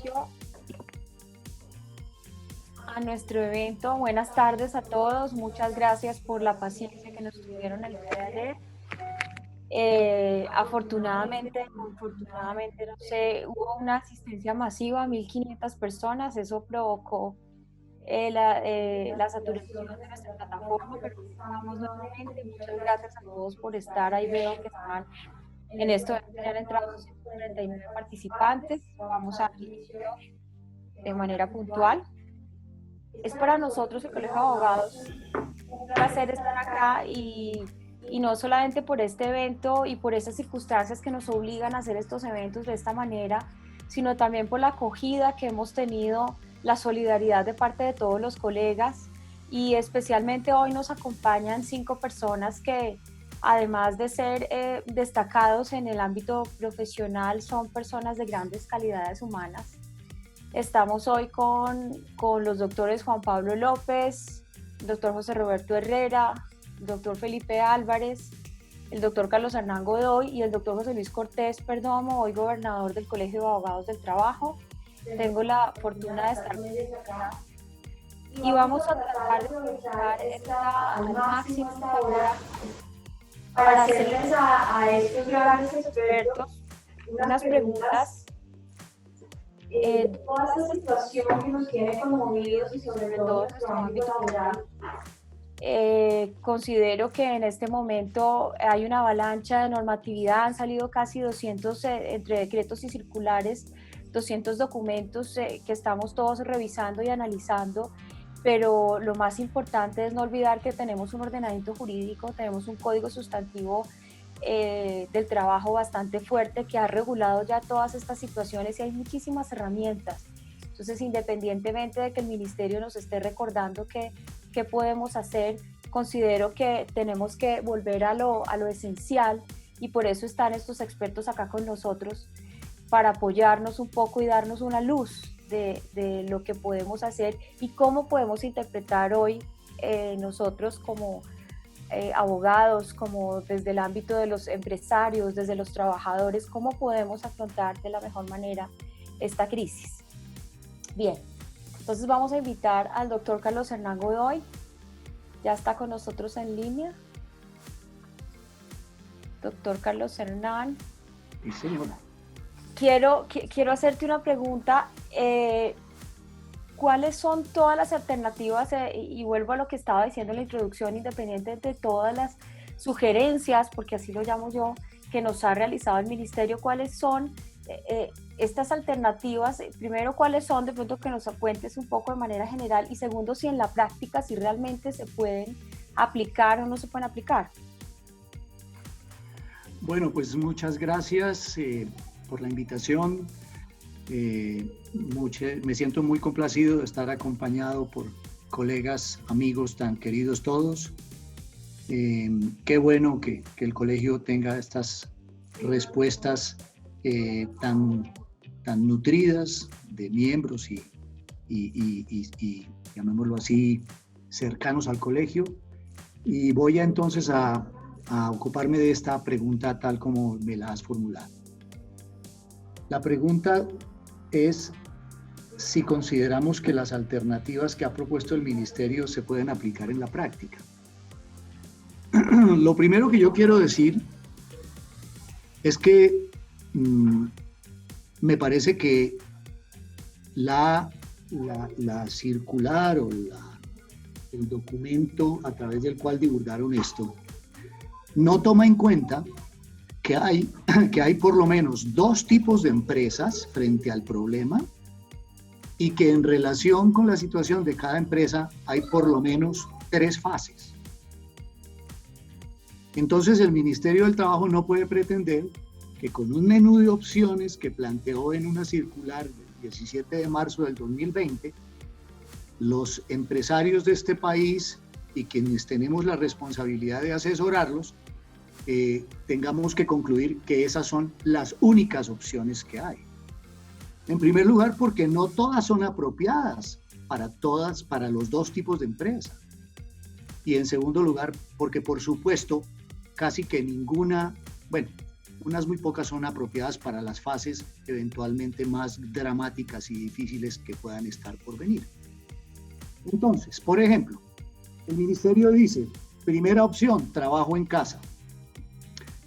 inicio a nuestro evento. Buenas tardes a todos. Muchas gracias por la paciencia que nos tuvieron el día de ayer. Afortunadamente, no sé, hubo una asistencia masiva, 1.500 personas. Eso provocó la saturación de nuestra plataforma, pero aquí estamos nuevamente. Muchas gracias a todos por estar. Ahí veo que están en esto, deben tener entrado 139 participantes. Vamos a dar inicio de manera puntual. Es para nosotros, el Colegio de Abogados, un placer estar acá y no solamente por este evento y por esas circunstancias que nos obligan a hacer estos eventos de esta manera, sino también por la acogida que hemos tenido, la solidaridad de parte de todos los colegas, y especialmente hoy nos acompañan 5 personas que, además de ser destacados en el ámbito profesional, son personas de grandes calidades humanas. Estamos hoy con los doctores Juan Pablo López, el doctor José Roberto Herrera, el doctor Felipe Álvarez, el doctor Carlos Hernán Godoy y el doctor José Luis Cortés Perdomo, hoy gobernador del Colegio de Abogados del Trabajo. Tengo la fortuna de estar con ellos acá y vamos a tratar de aprovechar al máximo esta hora para hacerles a estos grandes expertos unas preguntas. Toda esta situación que nos tiene conmovidos y sobre todo en nuestro ámbito laboral, considero que en este momento hay una avalancha de normatividad. Han salido casi 200 entre decretos y circulares, 200 documentos que estamos todos revisando y analizando, pero lo más importante es no olvidar que tenemos un ordenamiento jurídico, tenemos un código sustantivo del trabajo bastante fuerte que ha regulado ya todas estas situaciones, y hay muchísimas herramientas. Entonces, independientemente de que el ministerio nos esté recordando qué podemos hacer, considero que tenemos que volver a lo esencial, y por eso están estos expertos acá con nosotros para apoyarnos un poco y darnos una luz de lo que podemos hacer y cómo podemos interpretar hoy nosotros como abogados, como desde el ámbito de los empresarios, desde los trabajadores, cómo podemos afrontar de la mejor manera esta crisis. Bien, entonces vamos a invitar al doctor Carlos Hernán Godoy. Ya está con nosotros en línea. Doctor Carlos Hernán. Sí, señora. Quiero hacerte una pregunta. ¿Cuáles son todas las alternativas? Y vuelvo a lo que estaba diciendo en la introducción, independiente de todas las sugerencias, porque así lo llamo yo, que nos ha realizado el ministerio. ¿Cuáles son estas alternativas? Primero, ¿cuáles son? De pronto que nos cuentes un poco de manera general, y segundo, si en la práctica, si realmente se pueden aplicar o no se pueden aplicar. Bueno, pues muchas gracias por la invitación. Me siento muy complacido de estar acompañado por colegas, amigos tan queridos todos. Qué bueno que el colegio tenga estas respuestas tan nutridas de miembros y llamémoslo así, cercanos al colegio. Y voy entonces a ocuparme de esta pregunta tal como me la has formulado. La pregunta es si consideramos que las alternativas que ha propuesto el ministerio se pueden aplicar en la práctica. Lo primero que yo quiero decir es que me parece que la circular o el documento a través del cual divulgaron esto no toma en cuenta que hay por lo menos 2 tipos de empresas frente al problema, y que en relación con la situación de cada empresa hay por lo menos 3 fases. Entonces el Ministerio del Trabajo no puede pretender que con un menú de opciones que planteó en una circular del 17 de marzo del 2020, los empresarios de este país y quienes tenemos la responsabilidad de asesorarlos, tengamos que concluir que esas son las únicas opciones que hay. En primer lugar, porque no todas son apropiadas para los 2 tipos de empresa. Y en segundo lugar, porque por supuesto, casi que ninguna, bueno, unas muy pocas son apropiadas para las fases eventualmente más dramáticas y difíciles que puedan estar por venir. Entonces, por ejemplo, el ministerio dice, primera opción, trabajo en casa.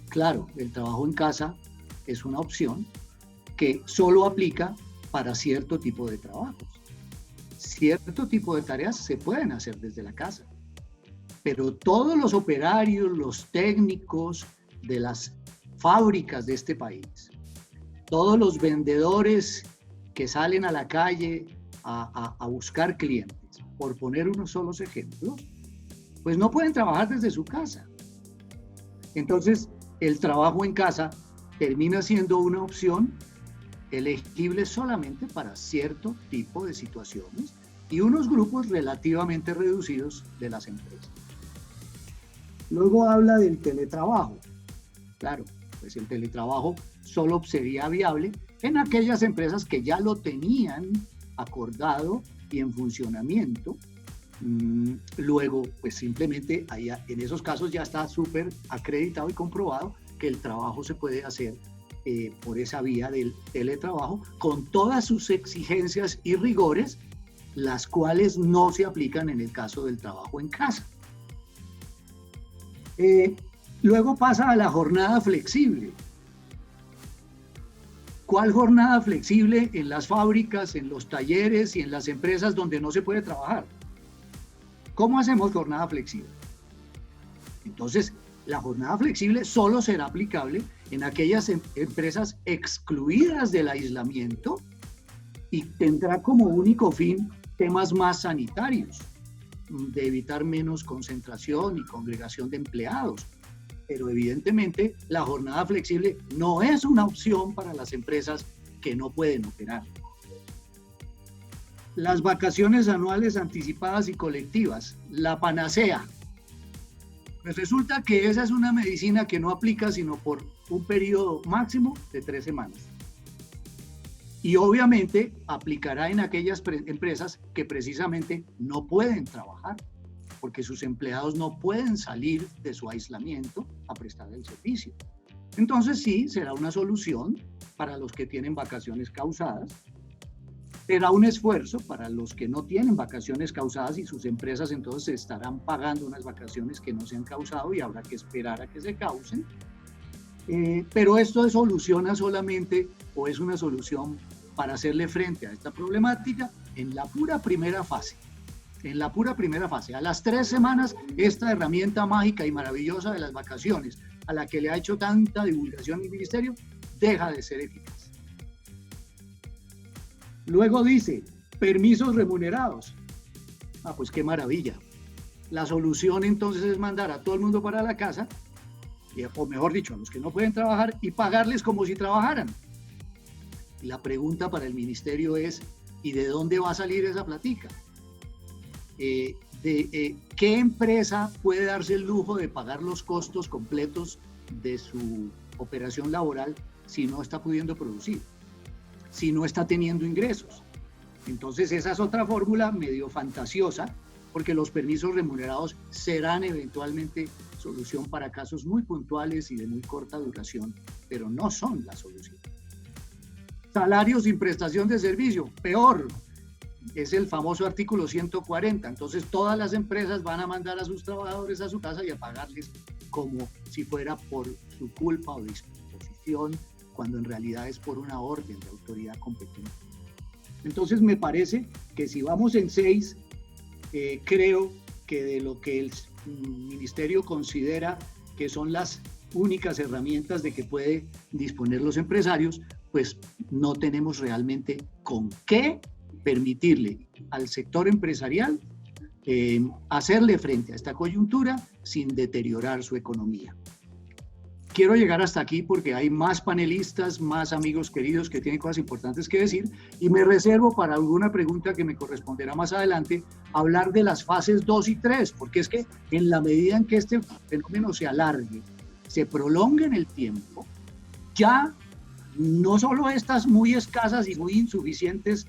Claro, el trabajo en casa es una opción que solo aplica para cierto tipo de trabajos. Cierto tipo de tareas se pueden hacer desde la casa, pero todos los operarios, los técnicos de las fábricas de este país, todos los vendedores que salen a la calle a buscar clientes, por poner unos solos ejemplos, pues no pueden trabajar desde su casa. Entonces, el trabajo en casa termina siendo una opción elegible solamente para cierto tipo de situaciones y unos grupos relativamente reducidos de las empresas. Luego habla del teletrabajo. Claro, pues el teletrabajo solo sería viable en aquellas empresas que ya lo tenían acordado y en funcionamiento. Luego, pues simplemente en esos casos ya está súper acreditado y comprobado que el trabajo se puede hacer por esa vía del teletrabajo con todas sus exigencias y rigores, las cuales no se aplican en el caso del trabajo en casa. Luego pasa a la jornada flexible. ¿Cuál jornada flexible en las fábricas, en los talleres y en las empresas donde no se puede trabajar? ¿Cómo hacemos jornada flexible? Entonces, la jornada flexible solo será aplicable en aquellas empresas excluidas del aislamiento y tendrá como único fin temas más sanitarios, de evitar menos concentración y congregación de empleados. Pero evidentemente la jornada flexible no es una opción para las empresas que no pueden operar. Las vacaciones anuales anticipadas y colectivas, la panacea. Pues resulta que esa es una medicina que no aplica sino por un periodo máximo de 3 semanas. Y obviamente aplicará en aquellas empresas que precisamente no pueden trabajar, porque sus empleados no pueden salir de su aislamiento a prestar el servicio. Entonces sí, será una solución para los que tienen vacaciones causadas. Será un esfuerzo para los que no tienen vacaciones causadas y sus empresas entonces estarán pagando unas vacaciones que no se han causado y habrá que esperar a que se causen. Pero esto soluciona solamente o es una solución para hacerle frente a esta problemática en la pura primera fase. En la pura primera fase, a las 3 semanas, esta herramienta mágica y maravillosa de las vacaciones, a la que le ha hecho tanta divulgación el ministerio, deja de ser eficaz. Luego dice, permisos remunerados. Ah, pues qué maravilla. La solución entonces es mandar a todo el mundo para la casa, o mejor dicho, a los que no pueden trabajar, y pagarles como si trabajaran. Y la pregunta para el ministerio es, ¿y de dónde va a salir esa platica? ¿Qué empresa puede darse el lujo de pagar los costos completos de su operación laboral si no está pudiendo producir, si no está teniendo ingresos? Entonces esa es otra fórmula medio fantasiosa, porque los permisos remunerados serán eventualmente solución para casos muy puntuales y de muy corta duración, pero no son la solución. Salarios sin prestación de servicio, peor. Es el famoso artículo 140. Entonces todas las empresas van a mandar a sus trabajadores a su casa y a pagarles como si fuera por su culpa o disposición, cuando en realidad es por una orden de autoridad competente. Entonces me parece que si vamos en 6, creo que de lo que el ministerio considera que son las únicas herramientas de que puede disponer los empresarios, pues no tenemos realmente con qué permitirle al sector empresarial hacerle frente a esta coyuntura sin deteriorar su economía. Quiero llegar hasta aquí porque hay más panelistas, más amigos queridos que tienen cosas importantes que decir y me reservo para alguna pregunta que me corresponderá más adelante hablar de las fases 2 y 3, porque es que en la medida en que este fenómeno se alargue, se prolongue en el tiempo, ya no solo estas muy escasas y muy insuficientes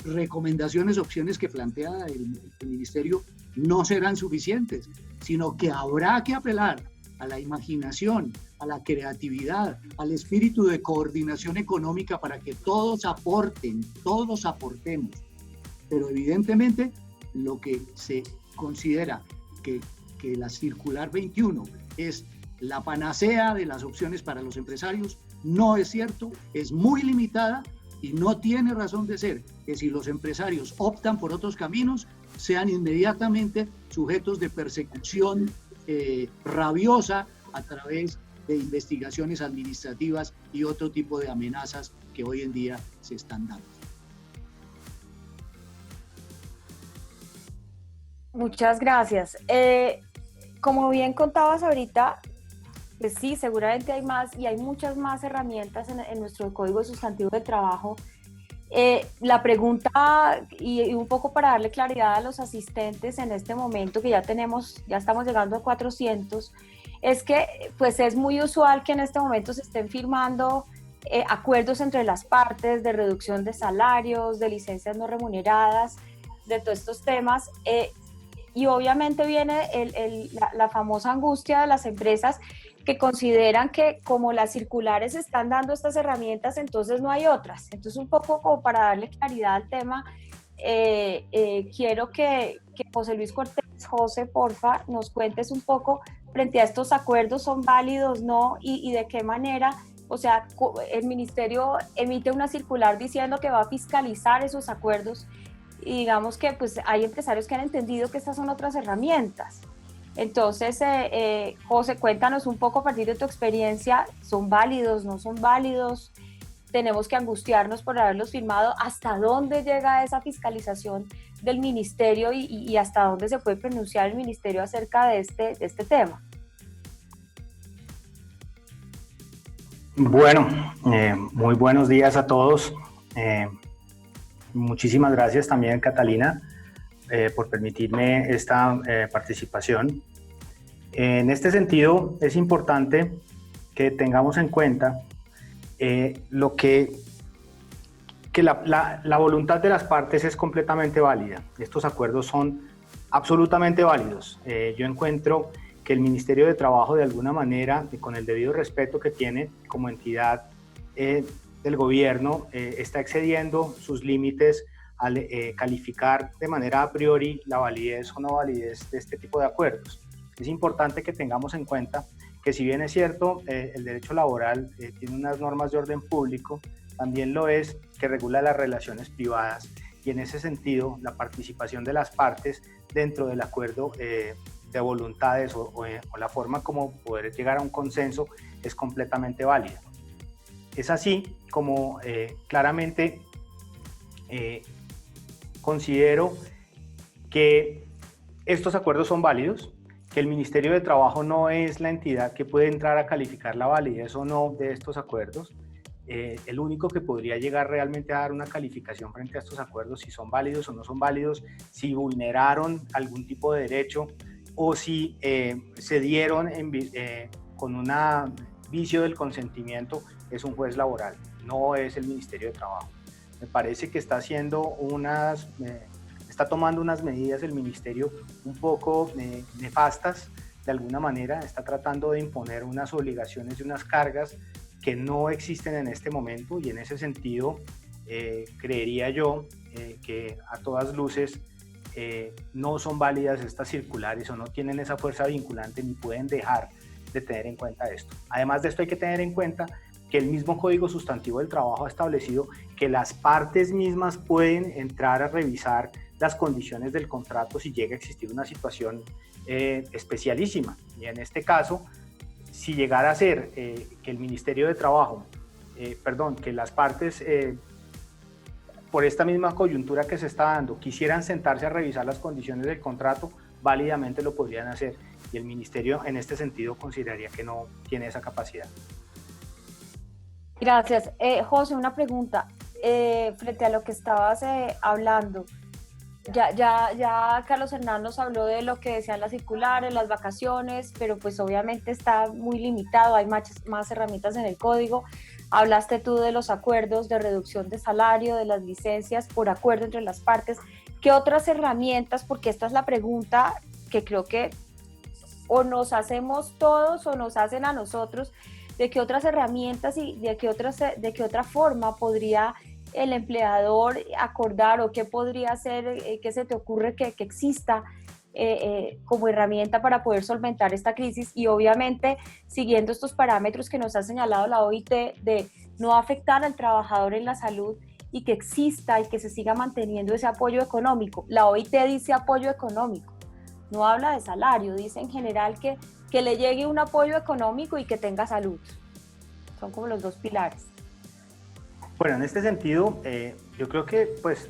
recomendaciones, opciones que plantea el ministerio no serán suficientes, sino que habrá que apelar a la imaginación, a la creatividad, al espíritu de coordinación económica para que todos aporten, todos aportemos. Pero evidentemente lo que se considera que la circular 21 es la panacea de las opciones para los empresarios no es cierto, es muy limitada y no tiene razón de ser que si los empresarios optan por otros caminos sean inmediatamente sujetos de persecución rabiosa a través de investigaciones administrativas y otro tipo de amenazas que hoy en día se están dando. Muchas gracias. Como bien contabas ahorita, pues sí, seguramente hay más y hay muchas más herramientas en nuestro Código Sustantivo de Trabajo. La pregunta, y un poco para darle claridad a los asistentes en este momento, que ya estamos llegando a 400, es que pues es muy usual que en este momento se estén firmando acuerdos entre las partes de reducción de salarios, de licencias no remuneradas, de todos estos temas. Y obviamente viene la famosa angustia de las empresas que consideran que como las circulares están dando estas herramientas, entonces no hay otras. Entonces, un poco como para darle claridad al tema, quiero que José Luis Cortés, José, porfa, nos cuentes un poco frente a estos acuerdos, ¿son válidos, no? Y de qué manera, o sea, el ministerio emite una circular diciendo que va a fiscalizar esos acuerdos, y digamos que pues hay empresarios que han entendido que estas son otras herramientas. Entonces, José, cuéntanos un poco a partir de tu experiencia, ¿son válidos, no son válidos? ¿Tenemos que angustiarnos por haberlos firmado? ¿Hasta dónde llega esa fiscalización del ministerio y hasta dónde se puede pronunciar el ministerio acerca de este tema? Bueno, muy buenos días a todos. Muchísimas gracias también, Catalina, por permitirme esta participación. En este sentido, es importante que tengamos en cuenta que la voluntad de las partes es completamente válida. Estos acuerdos son absolutamente válidos. Yo encuentro que el Ministerio de Trabajo, de alguna manera, y con el debido respeto que tiene como entidad del gobierno, está excediendo sus límites al calificar de manera a priori la validez o no validez de este tipo de acuerdos. Es importante que tengamos en cuenta que, si bien es cierto, el derecho laboral tiene unas normas de orden público, también lo es que regula las relaciones privadas, y en ese sentido la participación de las partes dentro del acuerdo de voluntades o la forma como poder llegar a un consenso es completamente válida. Es así como claramente considero que estos acuerdos son válidos, que el Ministerio de Trabajo no es la entidad que puede entrar a calificar la validez o no de estos acuerdos. El único que podría llegar realmente a dar una calificación frente a estos acuerdos, si son válidos o no son válidos, si vulneraron algún tipo de derecho o si se dieron con un vicio del consentimiento, es un juez laboral, no es el Ministerio de Trabajo. Me parece que está tomando unas medidas el ministerio un poco nefastas, de alguna manera. Está tratando de imponer unas obligaciones y unas cargas que no existen en este momento, y en ese sentido creería yo que a todas luces no son válidas estas circulares, o no tienen esa fuerza vinculante, ni pueden dejar de tener en cuenta esto. Además de esto, hay que tener en cuenta que el mismo Código Sustantivo del Trabajo ha establecido que las partes mismas pueden entrar a revisar las condiciones del contrato si llega a existir una situación especialísima. Y en este caso, si llegara a ser que el Ministerio de Trabajo, que las partes, por esta misma coyuntura que se está dando, quisieran sentarse a revisar las condiciones del contrato, válidamente lo podrían hacer. Y el Ministerio, en este sentido, consideraría que no tiene esa capacidad. Gracias. José, una pregunta. Frente a lo que estabas hablando, ya Carlos Hernán nos habló de lo que decían las circulares, las vacaciones, pero pues obviamente está muy limitado, hay más herramientas en el código. Hablaste tú de los acuerdos de reducción de salario, de las licencias por acuerdo entre las partes. ¿Qué otras herramientas? Porque esta es la pregunta que creo que o nos hacemos todos o nos hacen a nosotros, de qué otras herramientas y de qué otra forma podría el empleador acordar, o qué podría ser, qué se te ocurre que exista como herramienta para poder solventar esta crisis, y obviamente siguiendo estos parámetros que nos ha señalado la OIT de no afectar al trabajador en la salud, y que exista y que se siga manteniendo ese apoyo económico. La OIT dice apoyo económico, no habla de salario, dice en general que le llegue un apoyo económico y que tenga salud. Son como los dos pilares. Bueno, en este sentido, yo creo que pues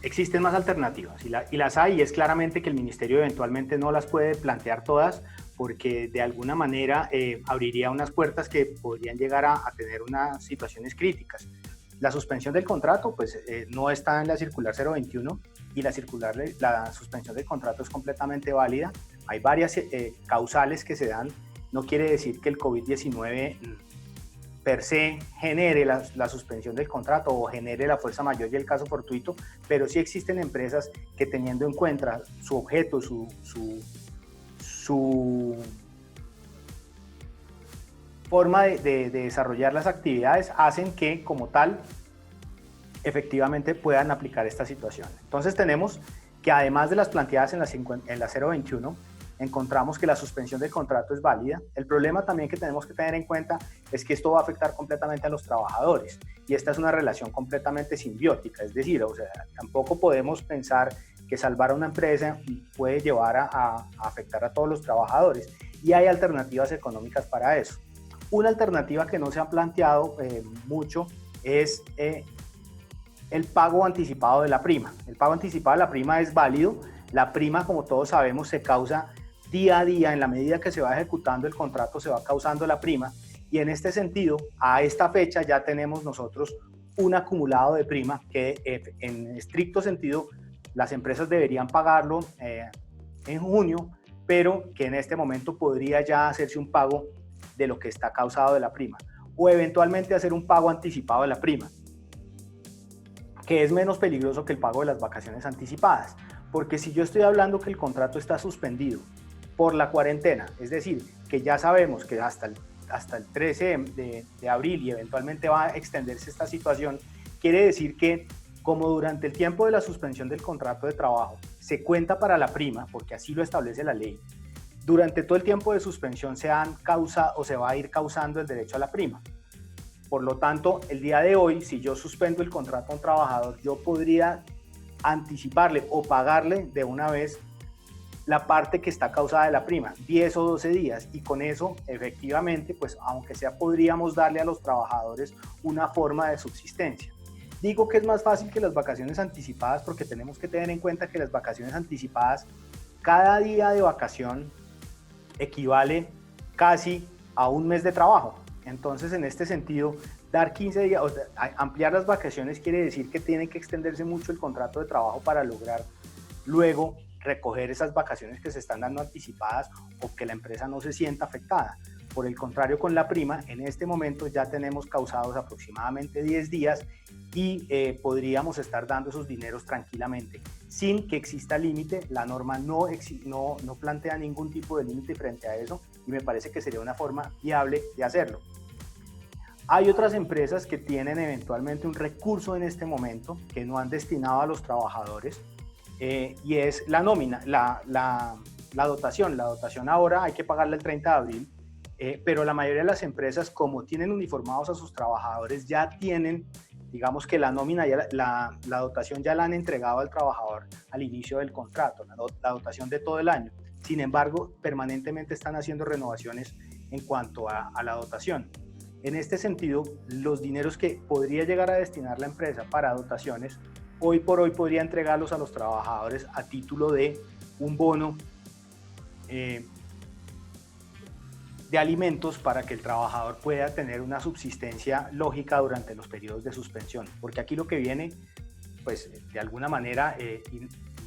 existen más alternativas y las hay, y es claramente que el ministerio eventualmente no las puede plantear todas, porque de alguna manera abriría unas puertas que podrían llegar a tener unas situaciones críticas. La suspensión del contrato pues no está en la circular 021, y la suspensión del contrato es completamente válida. Hay varias causales que se dan. No quiere decir que el COVID-19 per se genere la suspensión del contrato o genere la fuerza mayor y el caso fortuito, pero sí existen empresas que, teniendo en cuenta su objeto, su forma de desarrollar las actividades, hacen que como tal efectivamente puedan aplicar esta situación. Entonces tenemos que, además de las planteadas en la 021, encontramos que la suspensión del contrato es válida. El problema también que tenemos que tener en cuenta es que esto va a afectar completamente a los trabajadores, y esta es una relación completamente simbiótica, es decir, o sea, tampoco podemos pensar que salvar a una empresa puede llevar a afectar a todos los trabajadores, y hay alternativas económicas para eso. Una alternativa que no se ha planteado mucho es el pago anticipado de la prima. El pago anticipado de la prima es válido. La prima, como todos sabemos, se causa día a día. En la medida que se va ejecutando el contrato, se va causando la prima, y en este sentido, a esta fecha ya tenemos nosotros un acumulado de prima que en estricto sentido las empresas deberían pagarlo en junio, pero que en este momento podría ya hacerse un pago de lo que está causado de la prima, o eventualmente hacer un pago anticipado de la prima, que es menos peligroso que el pago de las vacaciones anticipadas, porque si yo estoy hablando que el contrato está suspendido por la cuarentena, es decir, que ya sabemos que hasta el 13 de abril y eventualmente va a extenderse esta situación, quiere decir que como durante el tiempo de la suspensión del contrato de trabajo se cuenta para la prima, porque así lo establece la ley, durante todo el tiempo de suspensión se va a ir causando el derecho a la prima. Por lo tanto, el día de hoy, si yo suspendo el contrato a un trabajador, yo podría anticiparle o pagarle de una vez la parte que está causada de la prima, 10 o 12 días, y con eso, efectivamente, pues aunque sea, podríamos darle a los trabajadores una forma de subsistencia. Digo que es más fácil que las vacaciones anticipadas, porque tenemos que tener en cuenta que las vacaciones anticipadas, cada día de vacación equivale casi a un mes de trabajo. Entonces, en este sentido, dar 15 días, o sea, ampliar las vacaciones quiere decir que tiene que extenderse mucho el contrato de trabajo para lograr luego recoger esas vacaciones que se están dando anticipadas, o que la empresa no se sienta afectada. Por el contrario, con la prima, en este momento ya tenemos causados aproximadamente 10 días y podríamos estar dando esos dineros tranquilamente, sin que exista límite. La norma no plantea ningún tipo de límite frente a eso, y me parece que sería una forma viable de hacerlo. Hay otras empresas que tienen eventualmente un recurso en este momento que no han destinado a los trabajadores, y es la nómina, la dotación. La dotación ahora hay que pagarla el 30 de abril, pero la mayoría de las empresas, como tienen uniformados a sus trabajadores, ya tienen, digamos que la nómina, la dotación ya la han entregado al trabajador al inicio del contrato, la dotación de todo el año. Sin embargo, permanentemente están haciendo renovaciones en cuanto a la dotación. En este sentido, los dineros que podría llegar a destinar la empresa para dotaciones, hoy por hoy podría entregarlos a los trabajadores a título de un bono de alimentos, para que el trabajador pueda tener una subsistencia lógica durante los periodos de suspensión. Porque aquí lo que viene, pues de alguna manera,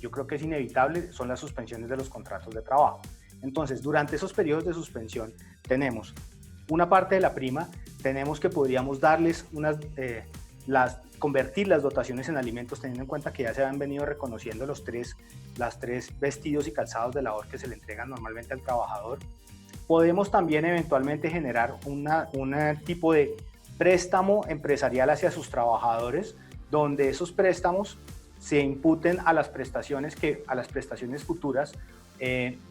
yo creo que es inevitable, son las suspensiones de los contratos de trabajo. Entonces, durante esos periodos de suspensión tenemos una parte de la prima, tenemos que podríamos darles convertir las dotaciones en alimentos, teniendo en cuenta que ya se han venido reconociendo las tres vestidos y calzados de labor que se le entregan normalmente al trabajador. Podemos también eventualmente generar un tipo de préstamo empresarial hacia sus trabajadores, donde esos préstamos se imputen a las prestaciones futuras,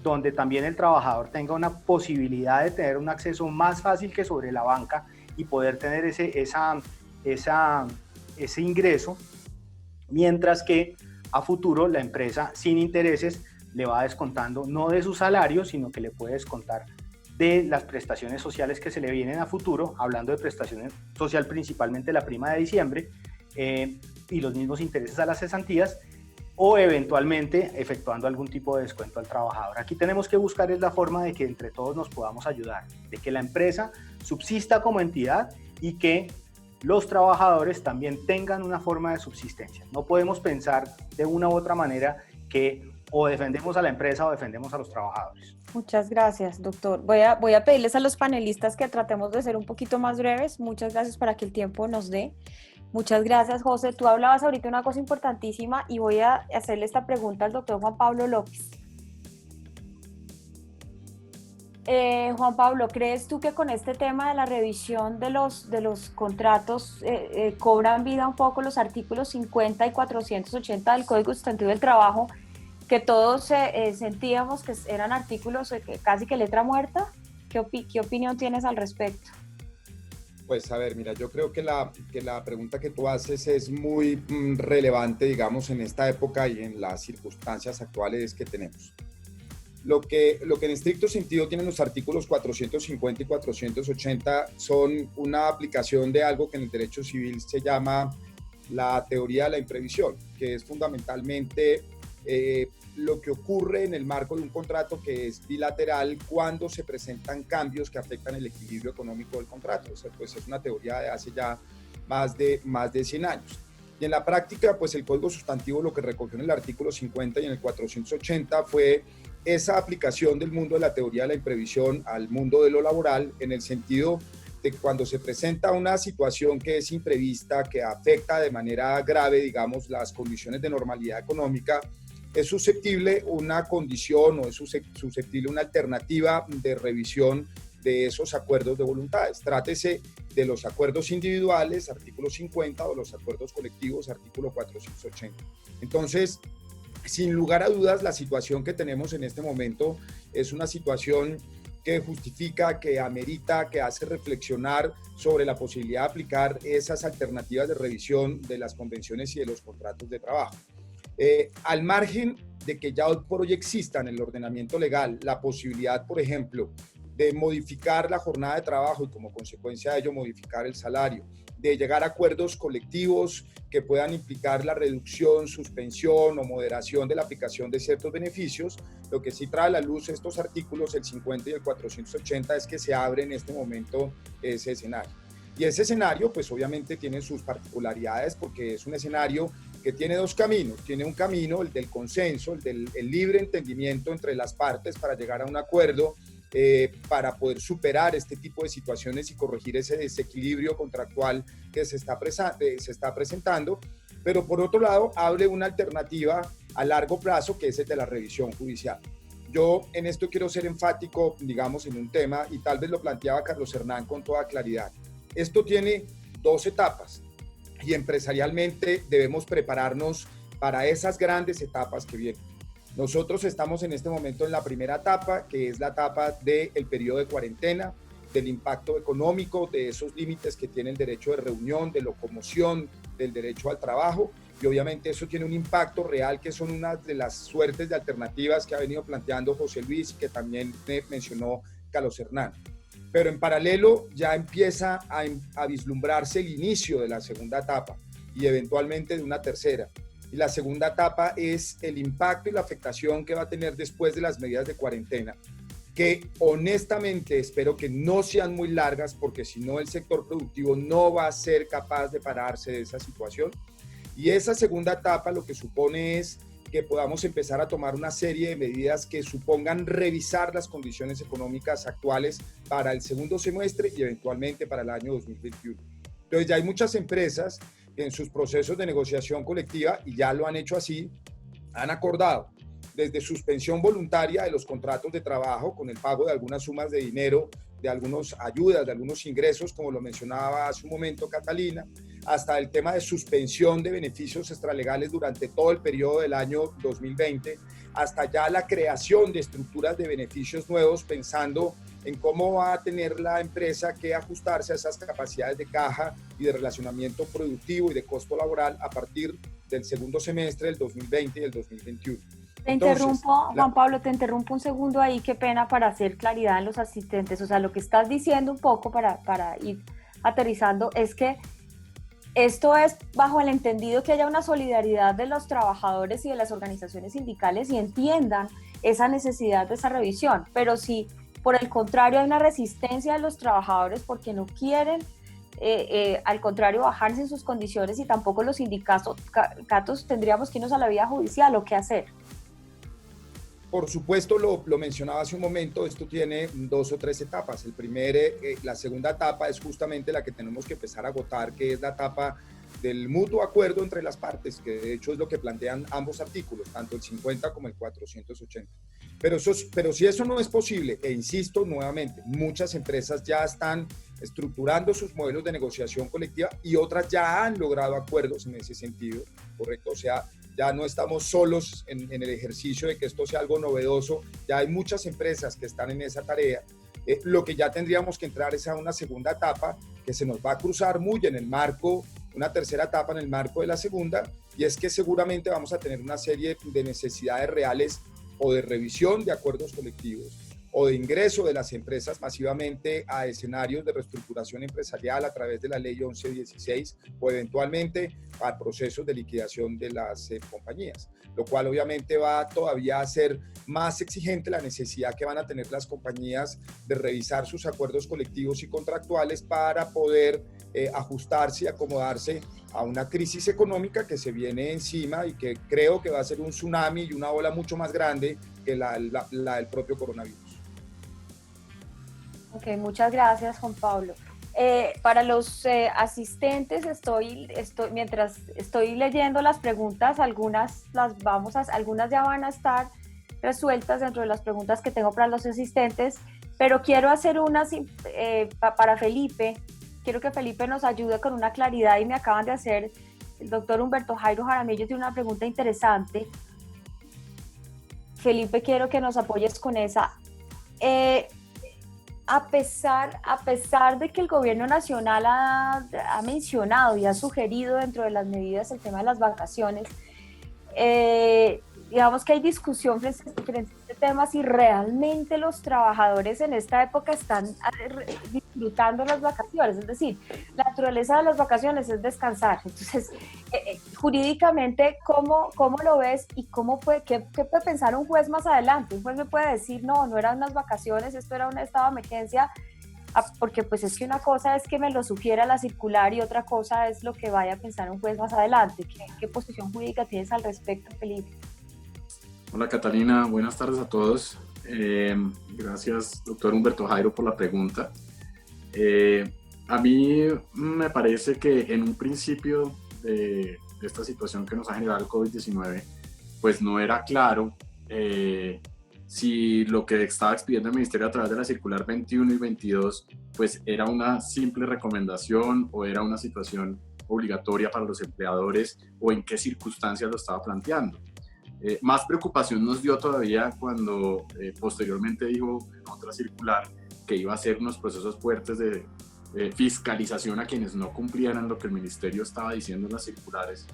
donde también el trabajador tenga una posibilidad de tener un acceso más fácil que sobre la banca y poder tener ese ingreso, mientras que a futuro la empresa sin intereses le va descontando no de su salario, sino que le puede descontar de las prestaciones sociales que se le vienen a futuro, hablando de prestaciones social principalmente la prima de diciembre y los mismos intereses a las cesantías, o eventualmente efectuando algún tipo de descuento al trabajador. Aquí tenemos que buscar es la forma de que entre todos nos podamos ayudar, de que la empresa subsista como entidad y que los trabajadores también tengan una forma de subsistencia. No podemos pensar de una u otra manera que o defendemos a la empresa o defendemos a los trabajadores. Muchas gracias, doctor. Voy a pedirles a los panelistas que tratemos de ser un poquito más breves. Muchas gracias para que el tiempo nos dé. Muchas gracias, José. Tú hablabas ahorita una cosa importantísima y voy a hacerle esta pregunta al doctor Juan Pablo López. Juan Pablo, ¿crees tú que con este tema de la revisión de los contratos cobran vida un poco los artículos 50 y 480 del Código Sustantivo del Trabajo, que todos sentíamos que eran artículos casi que letra muerta? ¿Qué opinión tienes al respecto? Pues a ver, mira, yo creo que la pregunta que tú haces es muy relevante, digamos, en esta época y en las circunstancias actuales que tenemos. Lo que en estricto sentido tienen los artículos 450 y 480 son una aplicación de algo que en el derecho civil se llama la teoría de la imprevisión, que es fundamentalmente lo que ocurre en el marco de un contrato que es bilateral cuando se presentan cambios que afectan el equilibrio económico del contrato. O sea, pues es una teoría de hace ya más de 100 años. Y en la práctica, pues el Código Sustantivo lo que recogió en el artículo 50 y en el 480 fue esa aplicación del mundo de la teoría de la imprevisión al mundo de lo laboral, en el sentido de que cuando se presenta una situación que es imprevista, que afecta de manera grave, digamos, las condiciones de normalidad económica, es susceptible una condición o es susceptible una alternativa de revisión de esos acuerdos de voluntades. Trátese de los acuerdos individuales, artículo 50, o los acuerdos colectivos, artículo 480. Entonces, sin lugar a dudas, la situación que tenemos en este momento es una situación que justifica, que amerita, que hace reflexionar sobre la posibilidad de aplicar esas alternativas de revisión de las convenciones y de los contratos de trabajo. Al margen de que ya hoy por hoy exista en el ordenamiento legal la posibilidad, por ejemplo, de modificar la jornada de trabajo y como consecuencia de ello modificar el salario, de llegar a acuerdos colectivos que puedan implicar la reducción, suspensión o moderación de la aplicación de ciertos beneficios, lo que sí trae a la luz estos artículos, el 50 y el 480, es que se abre en este momento ese escenario. Y ese escenario, pues obviamente tiene sus particularidades porque es un escenario que tiene dos caminos. Tiene un camino, el del consenso, el libre entendimiento entre las partes para llegar a un acuerdo, para poder superar este tipo de situaciones y corregir ese desequilibrio contractual que se está presentando. Pero por otro lado, abre una alternativa a largo plazo que es el de la revisión judicial. Yo en esto quiero ser enfático, digamos, en un tema, y tal vez lo planteaba Carlos Hernán con toda claridad. Esto tiene dos etapas y empresarialmente debemos prepararnos para esas grandes etapas que vienen. Nosotros estamos en este momento en la primera etapa, que es la etapa del periodo de cuarentena, del impacto económico, de esos límites que tiene el derecho de reunión, de locomoción, del derecho al trabajo, y obviamente eso tiene un impacto real, que son una de las suertes de alternativas que ha venido planteando José Luis y que también mencionó Carlos Hernán. Pero en paralelo ya empieza a vislumbrarse el inicio de la segunda etapa y eventualmente de una tercera. Y la segunda etapa es el impacto y la afectación que va a tener después de las medidas de cuarentena, que honestamente espero que no sean muy largas, porque si no el sector productivo no va a ser capaz de pararse de esa situación. Y esa segunda etapa lo que supone es que podamos empezar a tomar una serie de medidas que supongan revisar las condiciones económicas actuales para el segundo semestre y eventualmente para el año 2021. Entonces ya hay muchas empresas en sus procesos de negociación colectiva, y ya lo han hecho así, han acordado desde suspensión voluntaria de los contratos de trabajo con el pago de algunas sumas de dinero, de algunas ayudas, de algunos ingresos, como lo mencionaba hace un momento Catalina, hasta el tema de suspensión de beneficios extralegales durante todo el periodo del año 2020, hasta ya la creación de estructuras de beneficios nuevos, pensando en cómo va a tener la empresa que ajustarse a esas capacidades de caja y de relacionamiento productivo y de costo laboral a partir del segundo semestre del 2020 y del 2021. Te interrumpo, Juan Pablo, te interrumpo un segundo ahí, qué pena, para hacer claridad en los asistentes. O sea, lo que estás diciendo un poco para ir aterrizando es que esto es bajo el entendido que haya una solidaridad de los trabajadores y de las organizaciones sindicales y entiendan esa necesidad de esa revisión. Pero si por el contrario hay una resistencia de los trabajadores porque no quieren, al contrario, bajarse en sus condiciones, y tampoco los sindicatos tendríamos que irnos a la vía judicial, ¿o qué hacer? Por supuesto, lo mencionaba hace un momento, esto tiene 2 o 3 etapas. La segunda etapa es justamente la que tenemos que empezar a agotar, que es la etapa del mutuo acuerdo entre las partes, que de hecho es lo que plantean ambos artículos, tanto el 50 como el 480. Pero si eso no es posible, e insisto nuevamente, muchas empresas ya están estructurando sus modelos de negociación colectiva y otras ya han logrado acuerdos en ese sentido, ¿correcto? O sea, ya no estamos solos en el ejercicio de que esto sea algo novedoso, ya hay muchas empresas que están en esa tarea. Lo que ya tendríamos que entrar es a una segunda etapa que se nos va a cruzar muy en el marco, una tercera etapa en el marco de la segunda, y es que seguramente vamos a tener una serie de necesidades reales o de revisión de acuerdos colectivos o de ingreso de las empresas masivamente a escenarios de reestructuración empresarial a través de la ley 1116 o eventualmente a procesos de liquidación de las compañías, lo cual obviamente va todavía a ser más exigente la necesidad que van a tener las compañías de revisar sus acuerdos colectivos y contractuales para poder ajustarse y acomodarse a una crisis económica que se viene encima y que creo que va a ser un tsunami y una ola mucho más grande que la del propio coronavirus. Ok, muchas gracias, Juan Pablo. Para los asistentes, mientras estoy leyendo las preguntas, algunas ya van a estar resueltas dentro de las preguntas que tengo para los asistentes, pero quiero hacer unas para Felipe. Quiero que Felipe nos ayude con una claridad, y me acaban de hacer, el doctor Humberto Jairo Jaramillo tiene una pregunta interesante. Felipe, quiero que nos apoyes con esa. A pesar de que el gobierno nacional ha mencionado y ha sugerido dentro de las medidas el tema de las vacaciones, digamos que hay discusión frente a este tema, si realmente los trabajadores en esta época están disfrutando las vacaciones. Es decir, la naturaleza de las vacaciones es descansar. Entonces, jurídicamente, ¿cómo lo ves y qué puede pensar un juez más adelante? Un juez me puede decir, no eran unas vacaciones, esto era un estado de emergencia, porque pues es que una cosa es que me lo sugiera la circular y otra cosa es lo que vaya a pensar un juez más adelante. ¿Qué posición jurídica tienes al respecto, Felipe? Hola Catalina, buenas tardes a todos. Gracias, doctor Humberto Jairo, por la pregunta. A mí me parece que en un principio de esta situación que nos ha generado el COVID-19, pues no era claro si lo que estaba expidiendo el Ministerio a través de la circular 21 y 22, pues era una simple recomendación o era una situación obligatoria para los empleadores, o en qué circunstancias lo estaba planteando. Más preocupación nos dio todavía cuando posteriormente dijo en otra circular que iba a hacer unos procesos fuertes de fiscalización a quienes no cumplieran lo que el ministerio estaba diciendo en las circulares.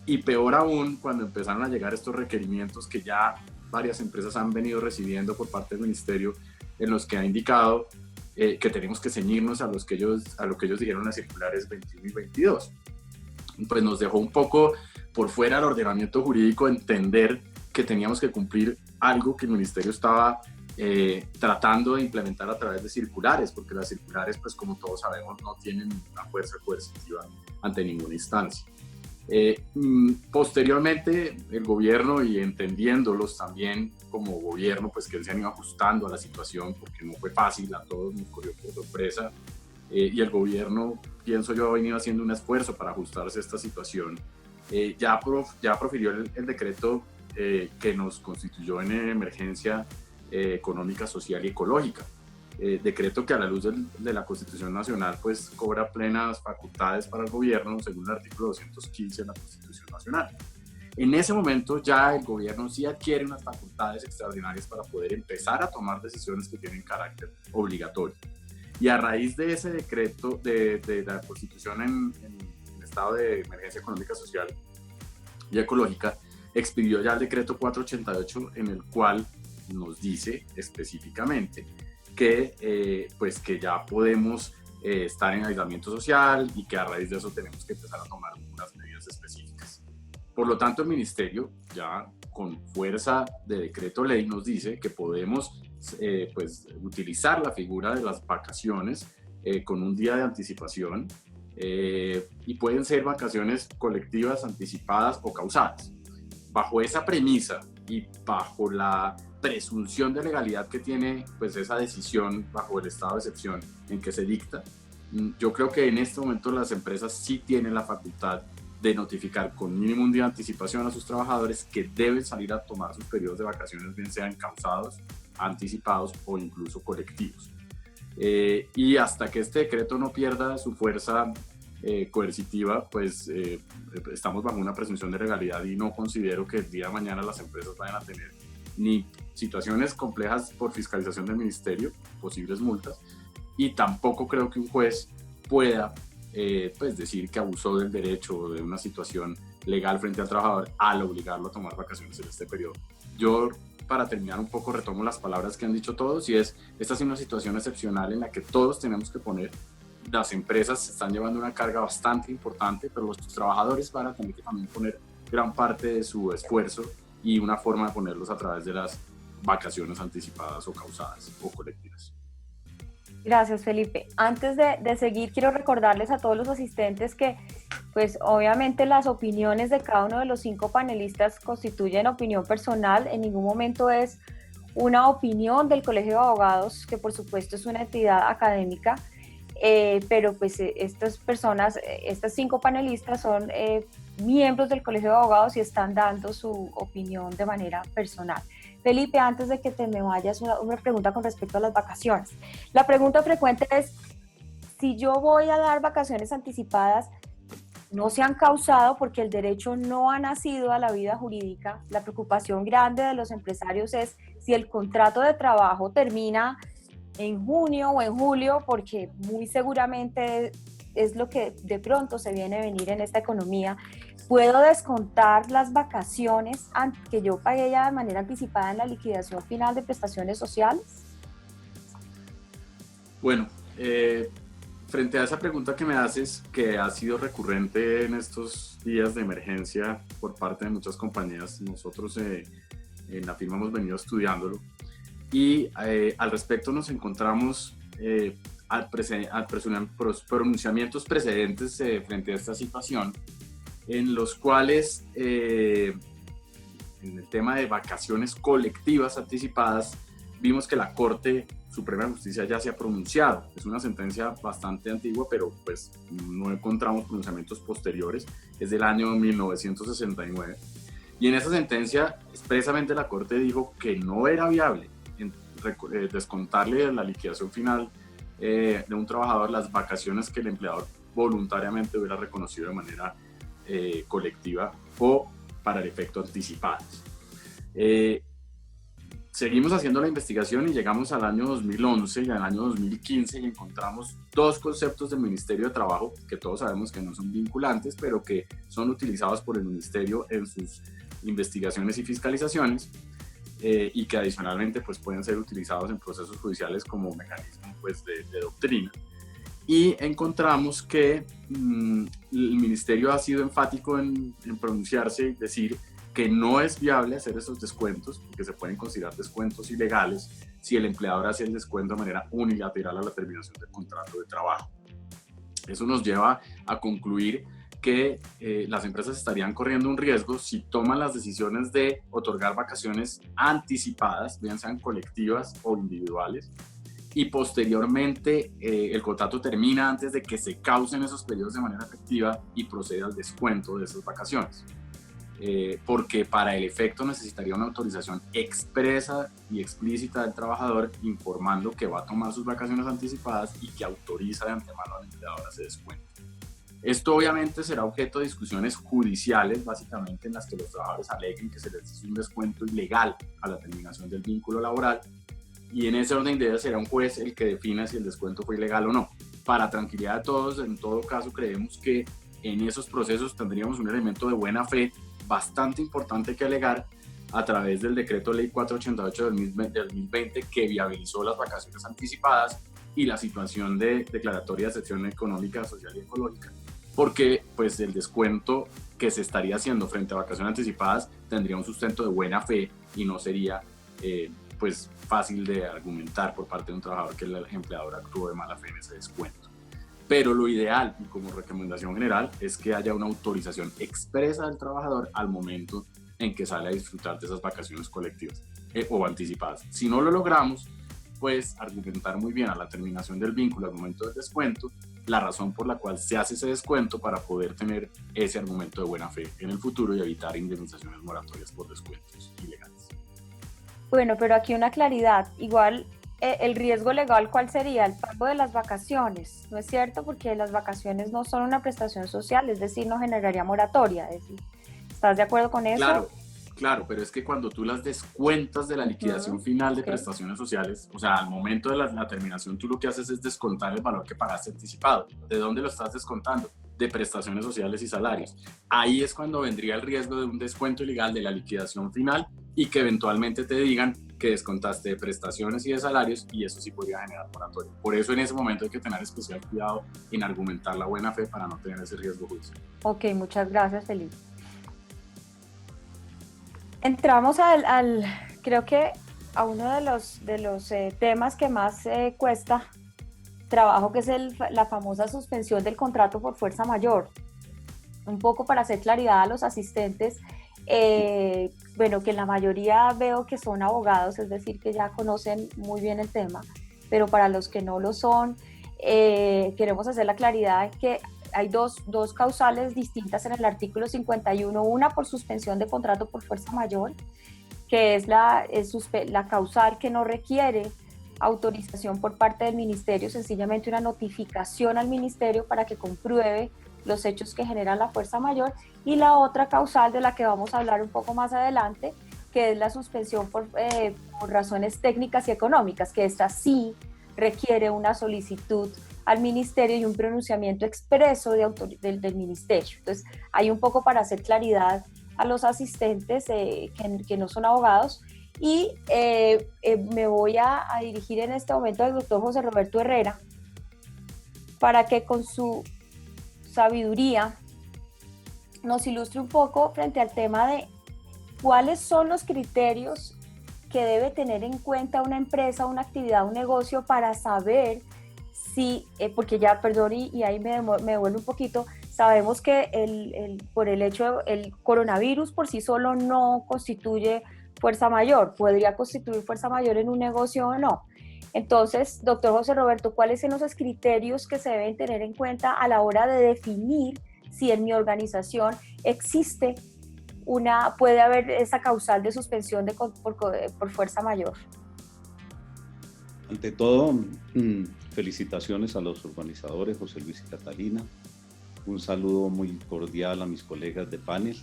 Y peor aún, cuando empezaron a llegar estos requerimientos que ya varias empresas han venido recibiendo por parte del ministerio, en los que ha indicado que tenemos que ceñirnos a lo que ellos dijeron en las circulares 21 y 22. Pues nos dejó un poco por fuera del ordenamiento jurídico entender que teníamos que cumplir algo que el ministerio estaba tratando de implementar a través de circulares, porque las circulares, pues como todos sabemos, no tienen una fuerza coercitiva ante ninguna instancia. Posteriormente, el gobierno, y entendiéndolos también como gobierno, pues que se han ido ajustando a la situación, porque no fue fácil, a todos nos cogió por sorpresa, y el gobierno, pienso yo, ha venido haciendo un esfuerzo para ajustarse a esta situación. Ya profirió el decreto que nos constituyó en emergencia económica, social y ecológica. Decreto que a la luz de la Constitución Nacional pues cobra plenas facultades para el gobierno según el artículo 215 de la Constitución Nacional. En ese momento ya el gobierno sí adquiere unas facultades extraordinarias para poder empezar a tomar decisiones que tienen carácter obligatorio. Y a raíz de ese decreto de la Constitución en estado de emergencia económica, social y ecológica, expidió ya el decreto 488, en el cual nos dice específicamente que ya podemos estar en aislamiento social y que a raíz de eso tenemos que empezar a tomar unas medidas específicas. Por lo tanto, el ministerio ya con fuerza de decreto ley nos dice que podemos utilizar la figura de las vacaciones con un día de anticipación y pueden ser vacaciones colectivas, anticipadas o causadas. Bajo esa premisa y bajo la presunción de legalidad que tiene pues esa decisión bajo el estado de excepción en que se dicta, yo creo que en este momento las empresas sí tienen la facultad de notificar con mínimo un día de anticipación a sus trabajadores que deben salir a tomar sus periodos de vacaciones, bien sean causados, anticipados o incluso colectivos. Y hasta que este decreto no pierda su fuerza coercitiva, pues estamos bajo una presunción de legalidad y no considero que el día de mañana las empresas vayan a tener ni situaciones complejas por fiscalización del ministerio, posibles multas, y tampoco creo que un juez pueda decir que abusó del derecho o de una situación legal frente al trabajador al obligarlo a tomar vacaciones en este periodo. Yo, para terminar un poco, retomo las palabras que han dicho todos, y esta es una situación excepcional en la que todos tenemos que poner. Las empresas están llevando una carga bastante importante, pero los trabajadores van a tener que también poner gran parte de su esfuerzo, y una forma de ponerlos a través de las vacaciones anticipadas o causadas o colectivas. Gracias, Felipe. Antes de seguir, quiero recordarles a todos los asistentes que, pues obviamente las opiniones de cada uno de los 5 panelistas constituyen opinión personal. En ningún momento es una opinión del Colegio de Abogados, que por supuesto es una entidad académica, pero pues estas personas, estas 5 panelistas son miembros del Colegio de Abogados y están dando su opinión de manera personal. Felipe, antes de que te me vayas, una pregunta con respecto a las vacaciones. La pregunta frecuente es, si yo voy a dar vacaciones anticipadas, no se han causado porque el derecho no ha nacido a la vida jurídica. La preocupación grande de los empresarios es si el contrato de trabajo termina en junio o en julio, porque muy seguramente es lo que de pronto se viene a venir en esta economía. ¿Puedo descontar las vacaciones que yo pagué ya de manera anticipada en la liquidación final de prestaciones sociales? Bueno, frente a esa pregunta que me haces, que ha sido recurrente en estos días de emergencia por parte de muchas compañías, nosotros en la firma hemos venido estudiándolo, y al respecto nos encontramos pronunciamientos precedentes frente a esta situación, en los cuales en el tema de vacaciones colectivas anticipadas vimos que la Corte Suprema de Justicia ya se ha pronunciado. Es una sentencia bastante antigua, pero pues no encontramos pronunciamientos posteriores, es del año 1969, y en esa sentencia expresamente la Corte dijo que no era viable descontarle de la liquidación final de un trabajador las vacaciones que el empleador voluntariamente hubiera reconocido de manera colectiva o para el efecto anticipadas. Seguimos haciendo la investigación y llegamos al año 2011 y al año 2015 y encontramos 2 conceptos del Ministerio de Trabajo que todos sabemos que no son vinculantes, pero que son utilizados por el Ministerio en sus investigaciones y fiscalizaciones, y que adicionalmente pues, pueden ser utilizados en procesos judiciales como mecanismo pues, de doctrina. Y encontramos que el Ministerio ha sido enfático en pronunciarse y decir que no es viable hacer esos descuentos, porque se pueden considerar descuentos ilegales si el empleador hace el descuento de manera unilateral a la terminación del contrato de trabajo. Eso nos lleva a concluir que las empresas estarían corriendo un riesgo si toman las decisiones de otorgar vacaciones anticipadas, bien sean colectivas o individuales, y posteriormente el contrato termina antes de que se causen esos periodos de manera efectiva y procede al descuento de esas vacaciones. Porque para el efecto necesitaría una autorización expresa y explícita del trabajador informando que va a tomar sus vacaciones anticipadas y que autoriza de antemano al empleador a ese descuento. Esto obviamente será objeto de discusiones judiciales, básicamente en las que los trabajadores aleguen que se les hizo un descuento ilegal a la terminación del vínculo laboral, y en ese orden de ideas será un juez el que defina si el descuento fue ilegal o no. Para tranquilidad de todos, en todo caso creemos que en esos procesos tendríamos un elemento de buena fe bastante importante que alegar a través del decreto ley 488 del 2020 que viabilizó las vacaciones anticipadas y la situación de declaratoria de excepción económica, social y ecológica, porque pues el descuento que se estaría haciendo frente a vacaciones anticipadas tendría un sustento de buena fe y no sería pues fácil de argumentar por parte de un trabajador que el empleador actuó de mala fe en ese descuento. Pero lo ideal y como recomendación general es que haya una autorización expresa del trabajador al momento en que sale a disfrutar de esas vacaciones colectivas o anticipadas. Si no lo logramos, pues argumentar muy bien a la terminación del vínculo al momento del descuento la razón por la cual se hace ese descuento para poder tener ese argumento de buena fe en el futuro y evitar indemnizaciones moratorias por descuentos ilegales. Bueno, pero aquí una claridad, igual el riesgo legal, ¿cuál sería? El pago de las vacaciones, ¿no es cierto? Porque las vacaciones no son una prestación social, es decir, no generaría moratoria, es decir, ¿estás de acuerdo con eso? Claro, pero es que cuando tú las descuentas de la liquidación final de prestaciones sociales, o sea, al momento de la terminación, tú lo que haces es descontar el valor que pagaste anticipado. ¿De dónde lo estás descontando? De prestaciones sociales y salarios. Ahí es cuando vendría el riesgo de un descuento ilegal de la liquidación final y que eventualmente te digan que descontaste de prestaciones y de salarios, y eso sí podría generar moratoria. Por eso en ese momento hay que tener especial cuidado en argumentar la buena fe para no tener ese riesgo judicial. Ok, muchas gracias, Felipe. Entramos creo que a uno de los temas que más cuesta trabajo, que es la famosa suspensión del contrato por fuerza mayor. Un poco para hacer claridad a los asistentes, bueno, que la mayoría veo que son abogados, es decir, que ya conocen muy bien el tema, pero para los que no lo son, queremos hacer la claridad que hay dos causales distintas en el artículo 51, una por suspensión de contrato por fuerza mayor, que es la causal que no requiere autorización por parte del ministerio, sencillamente una notificación al ministerio para que compruebe los hechos que generan la fuerza mayor, y la otra causal de la que vamos a hablar un poco más adelante, que es la suspensión por razones técnicas y económicas, que esta sí requiere una solicitud al ministerio y un pronunciamiento expreso del ministerio. Entonces, hay un poco para hacer claridad a los asistentes que no son abogados, y me voy a dirigir en este momento al doctor José Roberto Herrera para que con su sabiduría nos ilustre un poco frente al tema de cuáles son los criterios que debe tener en cuenta una empresa, una actividad, un negocio para saber si, porque ya, perdón, y ahí me devuelvo un poquito, sabemos que por el hecho, el coronavirus por sí solo no constituye fuerza mayor, podría constituir fuerza mayor en un negocio o no. Entonces, doctor José Roberto, ¿cuáles son esos criterios que se deben tener en cuenta a la hora de definir si en mi organización puede haber esa causal de suspensión por fuerza mayor? Ante todo, felicitaciones a los organizadores, José Luis y Catalina. Un saludo muy cordial a mis colegas de panel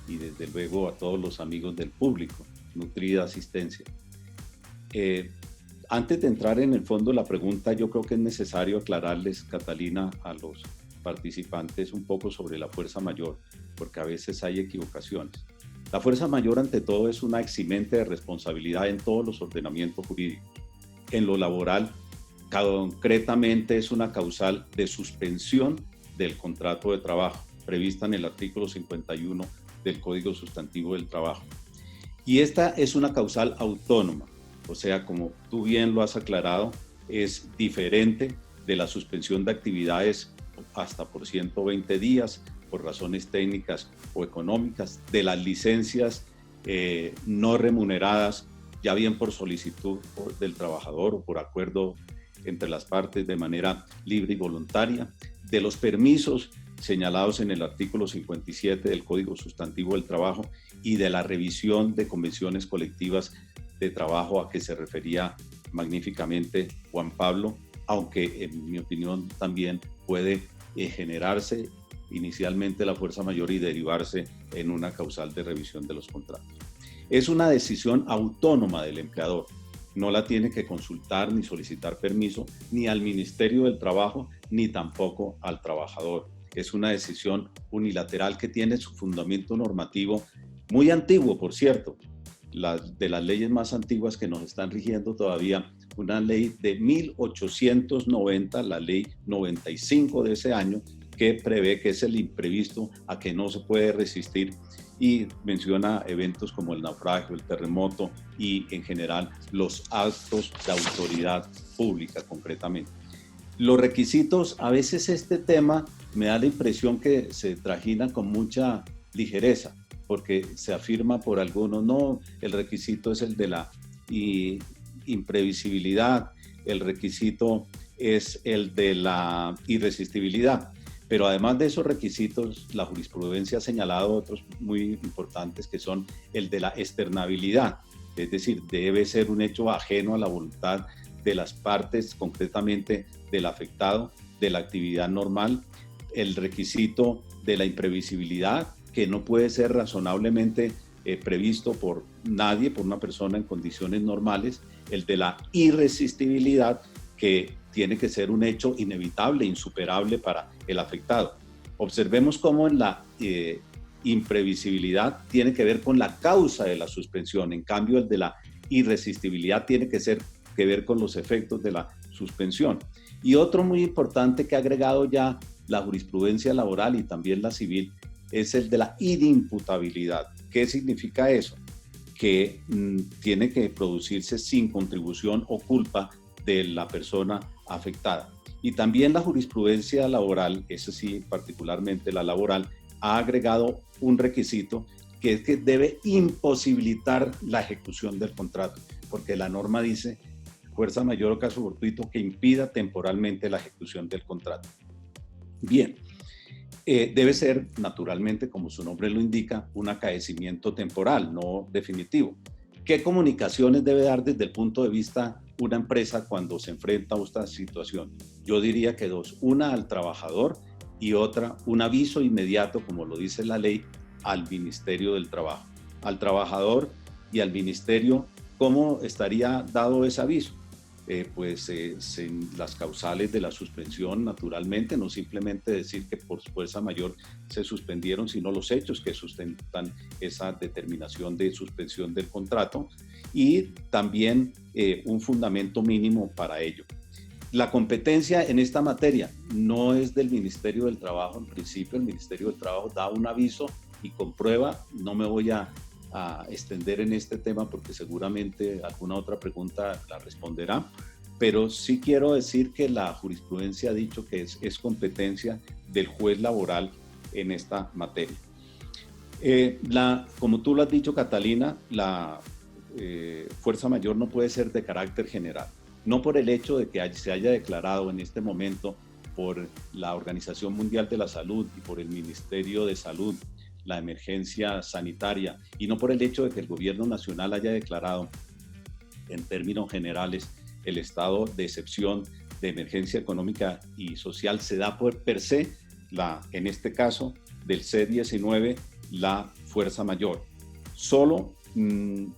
y desde luego a todos los amigos del público. Nutrida asistencia. Antes de entrar en el fondo de la pregunta, yo creo que es necesario aclararles, Catalina, a los participantes un poco sobre la fuerza mayor, porque a veces hay equivocaciones. La fuerza mayor, ante todo, es una eximente de responsabilidad en todos los ordenamientos jurídicos. En lo laboral, concretamente es una causal de suspensión del contrato de trabajo, prevista en el artículo 51 del Código Sustantivo del Trabajo. Y esta es una causal autónoma, o sea, como tú bien lo has aclarado, es diferente de la suspensión de actividades hasta por 120 días, por razones técnicas o económicas, de las licencias no remuneradas ya bien por solicitud del trabajador o por acuerdo entre las partes de manera libre y voluntaria, de los permisos señalados en el artículo 57 del Código Sustantivo del Trabajo y de la revisión de convenciones colectivas de trabajo a que se refería magníficamente Juan Pablo, aunque en mi opinión también puede generarse inicialmente la fuerza mayor y derivarse en una causal de revisión de los contratos. Es una decisión autónoma del empleador, no la tiene que consultar ni solicitar permiso ni al Ministerio del Trabajo ni tampoco al trabajador. Es una decisión unilateral que tiene su fundamento normativo muy antiguo, por cierto, de las leyes más antiguas que nos están rigiendo todavía, una ley de 1890, la ley 95 de ese año, que prevé que es el imprevisto a que no se puede resistir y menciona eventos como el naufragio, el terremoto y en general los actos de autoridad pública concretamente. Los requisitos, a veces este tema me da la impresión que se trajina con mucha ligereza, porque se afirma por algunos, no, el requisito es el de la imprevisibilidad, el requisito es el de la irresistibilidad. Pero además de esos requisitos, la jurisprudencia ha señalado otros muy importantes que son el de la externabilidad, es decir, debe ser un hecho ajeno a la voluntad de las partes, concretamente del afectado, de la actividad normal, el requisito de la imprevisibilidad, que no puede ser razonablemente previsto por nadie, por una persona en condiciones normales, el de la irresistibilidad, que tiene que ser un hecho inevitable, insuperable para el afectado. Observemos cómo en la imprevisibilidad tiene que ver con la causa de la suspensión, en cambio el de la irresistibilidad tiene que ver con los efectos de la suspensión. Y otro muy importante que ha agregado ya la jurisprudencia laboral y también la civil es el de la inimputabilidad. ¿Qué significa eso? Que tiene que producirse sin contribución o culpa de la persona afectada. Y también la jurisprudencia laboral, eso sí, particularmente la laboral, ha agregado un requisito que es que debe imposibilitar la ejecución del contrato, porque la norma dice fuerza mayor o caso fortuito que impida temporalmente la ejecución del contrato. Bien, debe ser naturalmente, como su nombre lo indica, un acaecimiento temporal, no definitivo. ¿Qué comunicaciones debe dar desde el punto de vista una empresa cuando se enfrenta a esta situación? Yo diría que dos, una al trabajador y otra, un aviso inmediato, como lo dice la ley, al Ministerio del Trabajo. Al trabajador y al Ministerio, ¿cómo estaría dado ese aviso? En las causales de la suspensión, naturalmente, no simplemente decir que por fuerza mayor se suspendieron, sino los hechos que sustentan esa determinación de suspensión del contrato y también un fundamento mínimo para ello. La competencia en esta materia no es del Ministerio del Trabajo en principio. El Ministerio del Trabajo da un aviso y comprueba. No me voy a extender en este tema porque seguramente alguna otra pregunta la responderá, pero sí quiero decir que la jurisprudencia ha dicho que es competencia del juez laboral en esta materia. Como tú lo has dicho, Catalina, la fuerza mayor no puede ser de carácter general, no por el hecho de que se haya declarado en este momento por la Organización Mundial de la Salud y por el Ministerio de Salud la emergencia sanitaria, y no por el hecho de que el gobierno nacional haya declarado en términos generales el estado de excepción de emergencia económica y social. Se da por per se, en este caso del C-19, la fuerza mayor.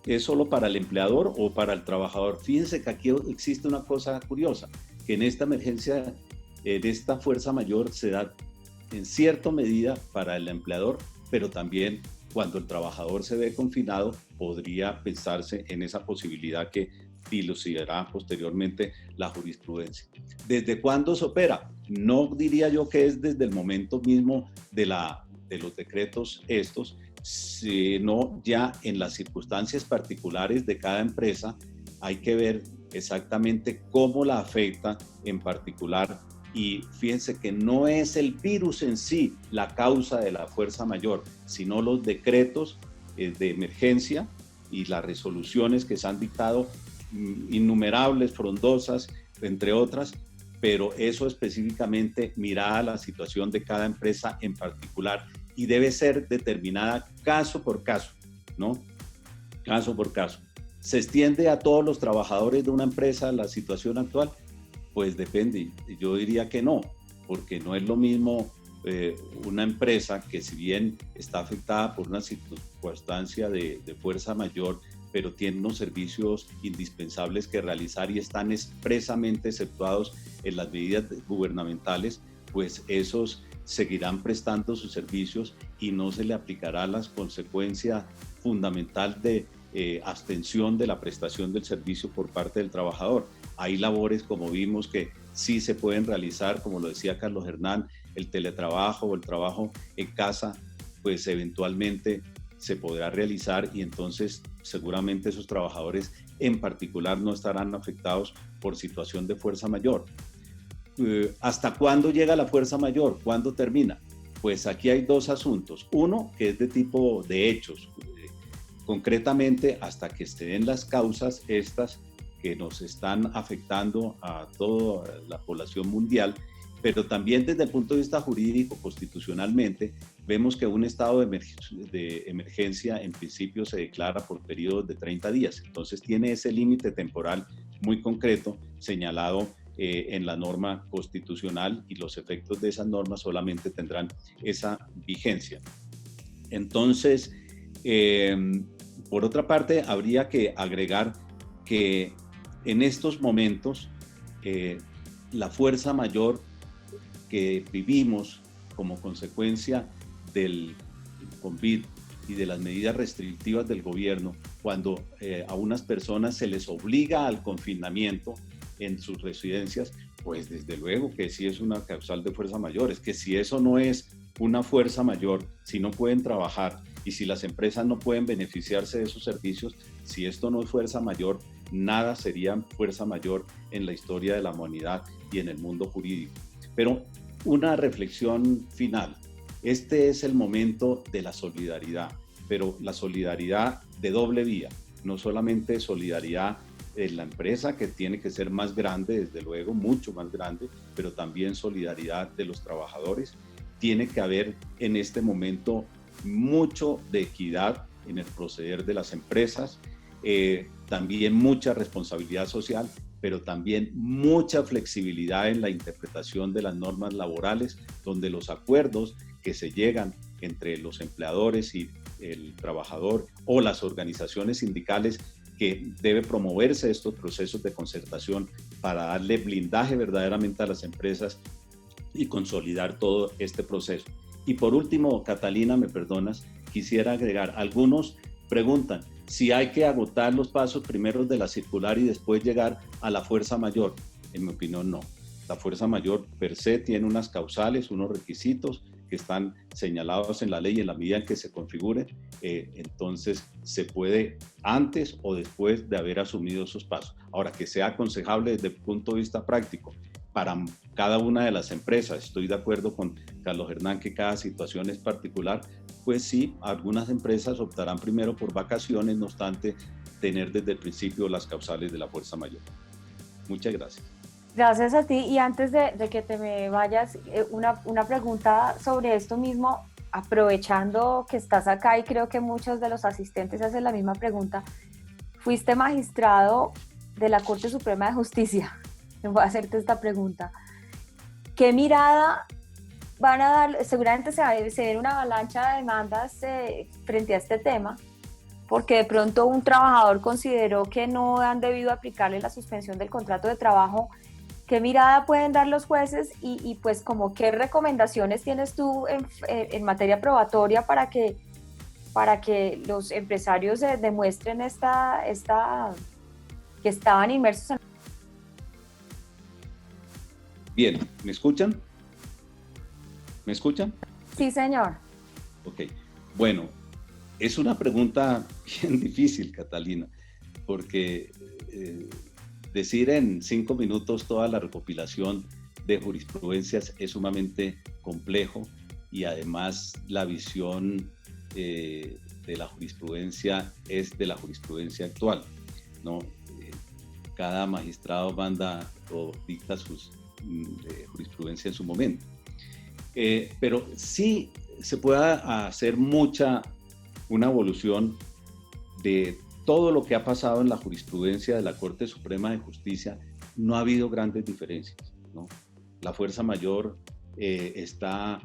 ¿Es solo para el empleador o para el trabajador? Fíjense que aquí existe una cosa curiosa, que en esta emergencia, de esta fuerza mayor se da en cierta medida para el empleador, pero también cuando el trabajador se ve confinado, podría pensarse en esa posibilidad que dilucidará posteriormente la jurisprudencia. ¿Desde cuándo se opera? No diría yo que es desde el momento mismo de los decretos estos, sino ya en las circunstancias particulares de cada empresa. Hay que ver exactamente cómo la afecta en particular. Y fíjense que no es el virus en sí la causa de la fuerza mayor, sino los decretos de emergencia y las resoluciones que se han dictado, innumerables, frondosas, entre otras, pero eso específicamente mirada a la situación de cada empresa en particular y debe ser determinada caso por caso, ¿no? Caso por caso. ¿Se extiende a todos los trabajadores de una empresa la situación actual? Pues depende. Yo diría que no, porque no es lo mismo una empresa que, si bien está afectada por una circunstancia de fuerza mayor, pero tiene unos servicios indispensables que realizar y están expresamente exceptuados en las medidas gubernamentales, pues esos seguirán prestando sus servicios y no se le aplicará la consecuencia fundamental de abstención de la prestación del servicio por parte del trabajador. Hay labores, como vimos, que sí se pueden realizar, como lo decía Carlos Hernán, el teletrabajo o el trabajo en casa, pues eventualmente se podrá realizar y entonces seguramente esos trabajadores en particular no estarán afectados por situación de fuerza mayor. ¿Hasta cuándo llega la fuerza mayor? ¿Cuándo termina? Pues aquí hay dos asuntos. Uno, que es de tipo de hechos, concretamente hasta que estén las causas estas que nos están afectando a toda la población mundial, pero también desde el punto de vista jurídico, constitucionalmente, vemos que un estado de emergencia en principio se declara por periodos de 30 días. Entonces tiene ese límite temporal muy concreto señalado en la norma constitucional y los efectos de esas normas solamente tendrán esa vigencia. Entonces, por otra parte, habría que agregar que en estos momentos la fuerza mayor que vivimos como consecuencia del COVID y de las medidas restrictivas del gobierno, cuando a unas personas se les obliga al confinamiento en sus residencias, pues desde luego que sí es una causal de fuerza mayor. Es que si eso no es una fuerza mayor, si no pueden trabajar y si las empresas no pueden beneficiarse de esos servicios, si esto no es fuerza mayor, nada sería fuerza mayor en la historia de la humanidad y en el mundo jurídico. Pero una reflexión final. Este es el momento de la solidaridad, pero la solidaridad de doble vía, no solamente solidaridad de la empresa, que tiene que ser más grande, desde luego, mucho más grande, pero también solidaridad de los trabajadores. Tiene que haber en este momento mucho de equidad en el proceder de las empresas, también mucha responsabilidad social, pero también mucha flexibilidad en la interpretación de las normas laborales, donde los acuerdos que se llegan entre los empleadores y el trabajador o las organizaciones sindicales, que debe promoverse estos procesos de concertación para darle blindaje verdaderamente a las empresas y consolidar todo este proceso. Y por último, Catalina, me perdonas, quisiera agregar, algunos preguntan si hay que agotar los pasos primeros de la circular y después llegar a la fuerza mayor. En mi opinión, no. La fuerza mayor per se tiene unas causales, unos requisitos que están señalados en la ley en la medida en que se configure. Entonces se puede antes o después de haber asumido esos pasos. Ahora, que sea aconsejable desde el punto de vista práctico para cada una de las empresas, estoy de acuerdo con Carlos Hernán que cada situación es particular, pues sí, algunas empresas optarán primero por vacaciones, no obstante tener desde el principio las causales de la fuerza mayor. Muchas gracias. Gracias a ti. Y antes de que te me vayas, una pregunta sobre esto mismo, aprovechando que estás acá y creo que muchos de los asistentes hacen la misma pregunta. Fuiste magistrado de la Corte Suprema de Justicia. Voy a hacerte esta pregunta. ¿Qué mirada van a dar? Seguramente se ve una avalancha de demandas frente a este tema, porque de pronto un trabajador consideró que no han debido aplicarle la suspensión del contrato de trabajo. ¿Qué mirada pueden dar los jueces y pues como qué recomendaciones tienes tú en materia probatoria para que los empresarios demuestren que estaban inmersos en... Bien, ¿me escuchan? ¿Me escuchan? Sí, señor. Ok, bueno, es una pregunta bien difícil, Catalina, porque decir en 5 minutos toda la recopilación de jurisprudencias es sumamente complejo y además la visión de de la jurisprudencia es de la jurisprudencia actual, ¿no? Cada magistrado manda o dicta sus jurisprudencia en su momento. Pero sí se puede hacer una evolución de todo lo que ha pasado en la jurisprudencia de la Corte Suprema de Justicia. No ha habido grandes diferencias, ¿no? La fuerza mayor está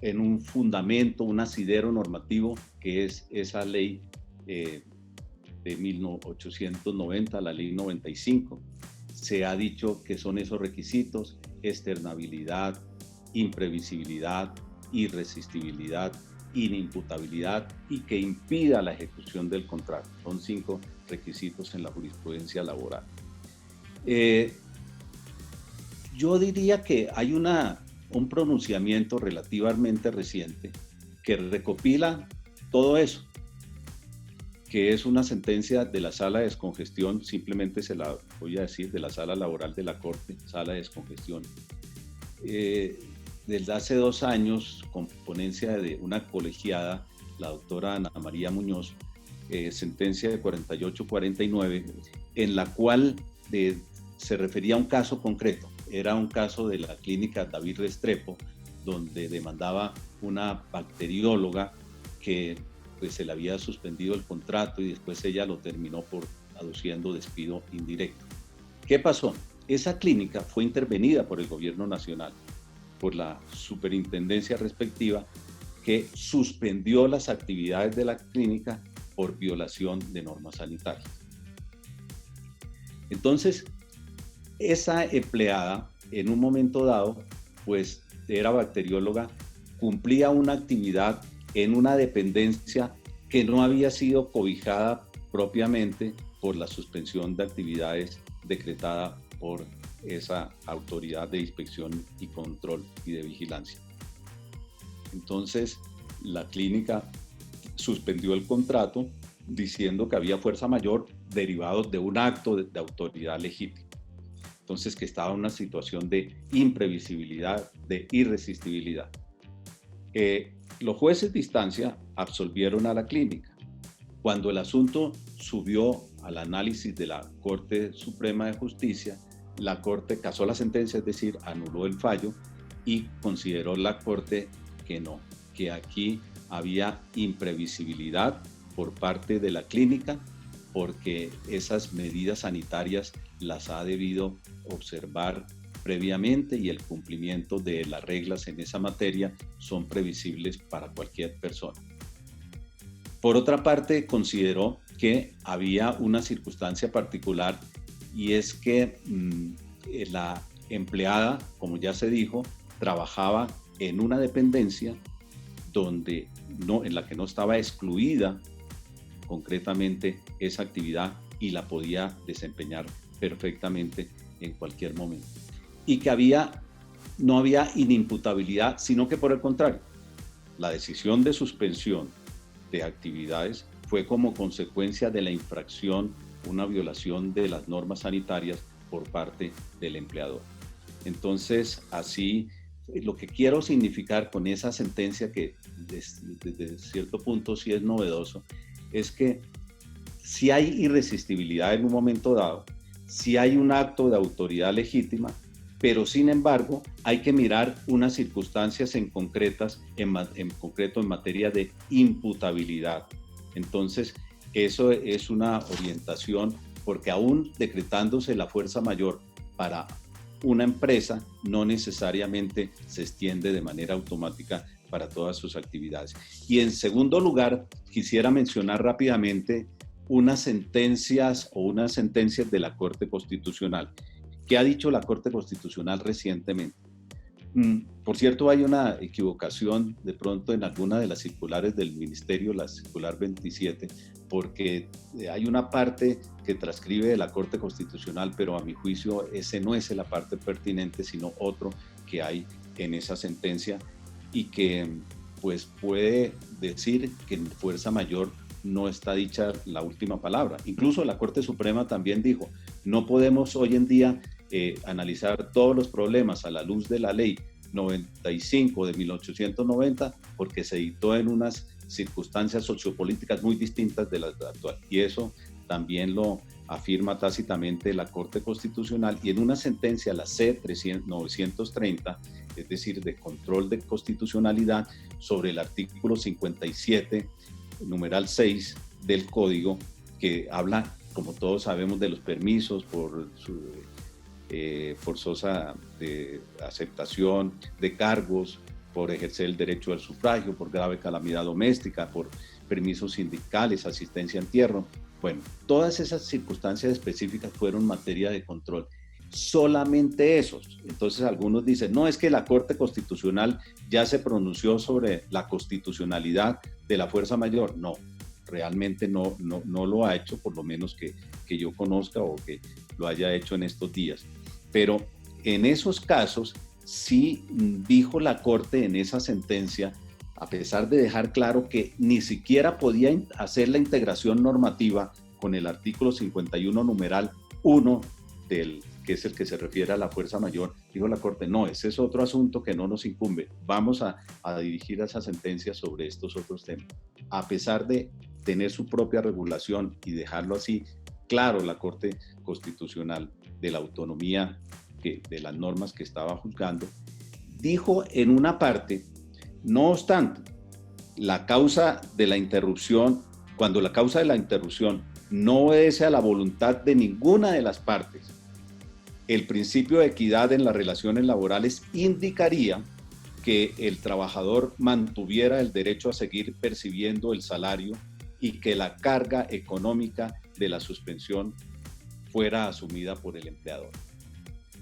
en un fundamento, un asidero normativo, que es esa ley de 1890, la ley 95. Se ha dicho que son esos requisitos: externabilidad, imprevisibilidad, irresistibilidad, inimputabilidad y que impida la ejecución del contrato. Son 5 requisitos en la jurisprudencia laboral. Yo diría que hay un pronunciamiento relativamente reciente que recopila todo eso, que es una sentencia de la Sala de Descongestión, simplemente se la voy a decir, de la Sala Laboral de la Corte, Sala de Descongestión. Desde hace 2 años, con ponencia de una colegiada, la doctora Ana María Muñoz, sentencia de 4849, en la cual se refería a un caso concreto. Era un caso de la clínica David Restrepo, donde demandaba una bacterióloga que pues, se le había suspendido el contrato y después ella lo terminó por aduciendo despido indirecto. ¿Qué pasó? Esa clínica fue intervenida por el gobierno nacional, por la superintendencia respectiva, que suspendió las actividades de la clínica por violación de normas sanitarias. Entonces, esa empleada, en un momento dado, pues era bacterióloga, cumplía una actividad en una dependencia que no había sido cobijada propiamente por la suspensión de actividades decretada por esa autoridad de inspección y control y de vigilancia. Entonces, la clínica suspendió el contrato diciendo que había fuerza mayor derivado de un acto de autoridad legítima. Entonces, que estaba en una situación de imprevisibilidad, de irresistibilidad. Los jueces de instancia absolvieron a la clínica. Cuando el asunto subió al análisis de la Corte Suprema de Justicia, la Corte casó la sentencia, es decir, anuló el fallo y consideró la Corte que no, que aquí había imprevisibilidad por parte de la clínica porque esas medidas sanitarias las ha debido observar previamente y el cumplimiento de las reglas en esa materia son previsibles para cualquier persona. Por otra parte, consideró que había una circunstancia particular y es que la empleada, como ya se dijo, trabajaba en una dependencia en la que no estaba excluida concretamente esa actividad y la podía desempeñar perfectamente en cualquier momento. Y que no había inimputabilidad, sino que por el contrario, la decisión de suspensión de actividades fue como consecuencia de la infracción, una violación de las normas sanitarias por parte del empleador. Entonces, así, lo que quiero significar con esa sentencia, que desde cierto punto sí es novedoso, es que si hay irresistibilidad en un momento dado, si hay un acto de autoridad legítima, pero sin embargo hay que mirar unas circunstancias en concreto en materia de imputabilidad. Entonces, eso es una orientación, porque aún decretándose la fuerza mayor para una empresa, no necesariamente se extiende de manera automática para todas sus actividades. Y en segundo lugar, quisiera mencionar rápidamente unas sentencias de la Corte Constitucional. ¿Qué ha dicho la Corte Constitucional recientemente? Por cierto, hay una equivocación de pronto en alguna de las circulares del Ministerio, la circular 27, porque hay una parte que transcribe de la Corte Constitucional, pero a mi juicio ese no es la parte pertinente, sino otro que hay en esa sentencia y que pues puede decir que en fuerza mayor no está dicha la última palabra. Incluso la Corte Suprema también dijo, no podemos hoy en día analizar todos los problemas a la luz de la ley 95 de 1890 porque se dictó en unas circunstancias sociopolíticas muy distintas de las actuales. Y eso también lo afirma tácitamente la Corte Constitucional, y en una sentencia, la C-930, es decir, de control de constitucionalidad, sobre el artículo 57, numeral 6 del Código, que habla, como todos sabemos, de los permisos por forzosa de aceptación de cargos, por ejercer el derecho al sufragio, por grave calamidad doméstica, por permisos sindicales, asistencia a entierro. Bueno, todas esas circunstancias específicas fueron materia de control. Solamente esos. Entonces algunos dicen, no, es que la Corte Constitucional ya se pronunció sobre la constitucionalidad de la fuerza mayor. No, realmente no lo ha hecho, por lo menos que yo conozca o que lo haya hecho en estos días. Pero en esos casos sí dijo la Corte en esa sentencia, a pesar de dejar claro que ni siquiera podía hacer la integración normativa con el artículo 51, numeral 1, que es el que se refiere a la fuerza mayor, dijo la Corte, no, ese es otro asunto que no nos incumbe, vamos a dirigir esa sentencia sobre estos otros temas. A pesar de tener su propia regulación y dejarlo así, claro, la Corte Constitucional, de la autonomía de las normas que estaba juzgando, dijo en una parte, no obstante, la causa de la interrupción, cuando la causa de la interrupción no obedece a la voluntad de ninguna de las partes, el principio de equidad en las relaciones laborales indicaría que el trabajador mantuviera el derecho a seguir percibiendo el salario y que la carga económica de la suspensión fuera asumida por el empleador.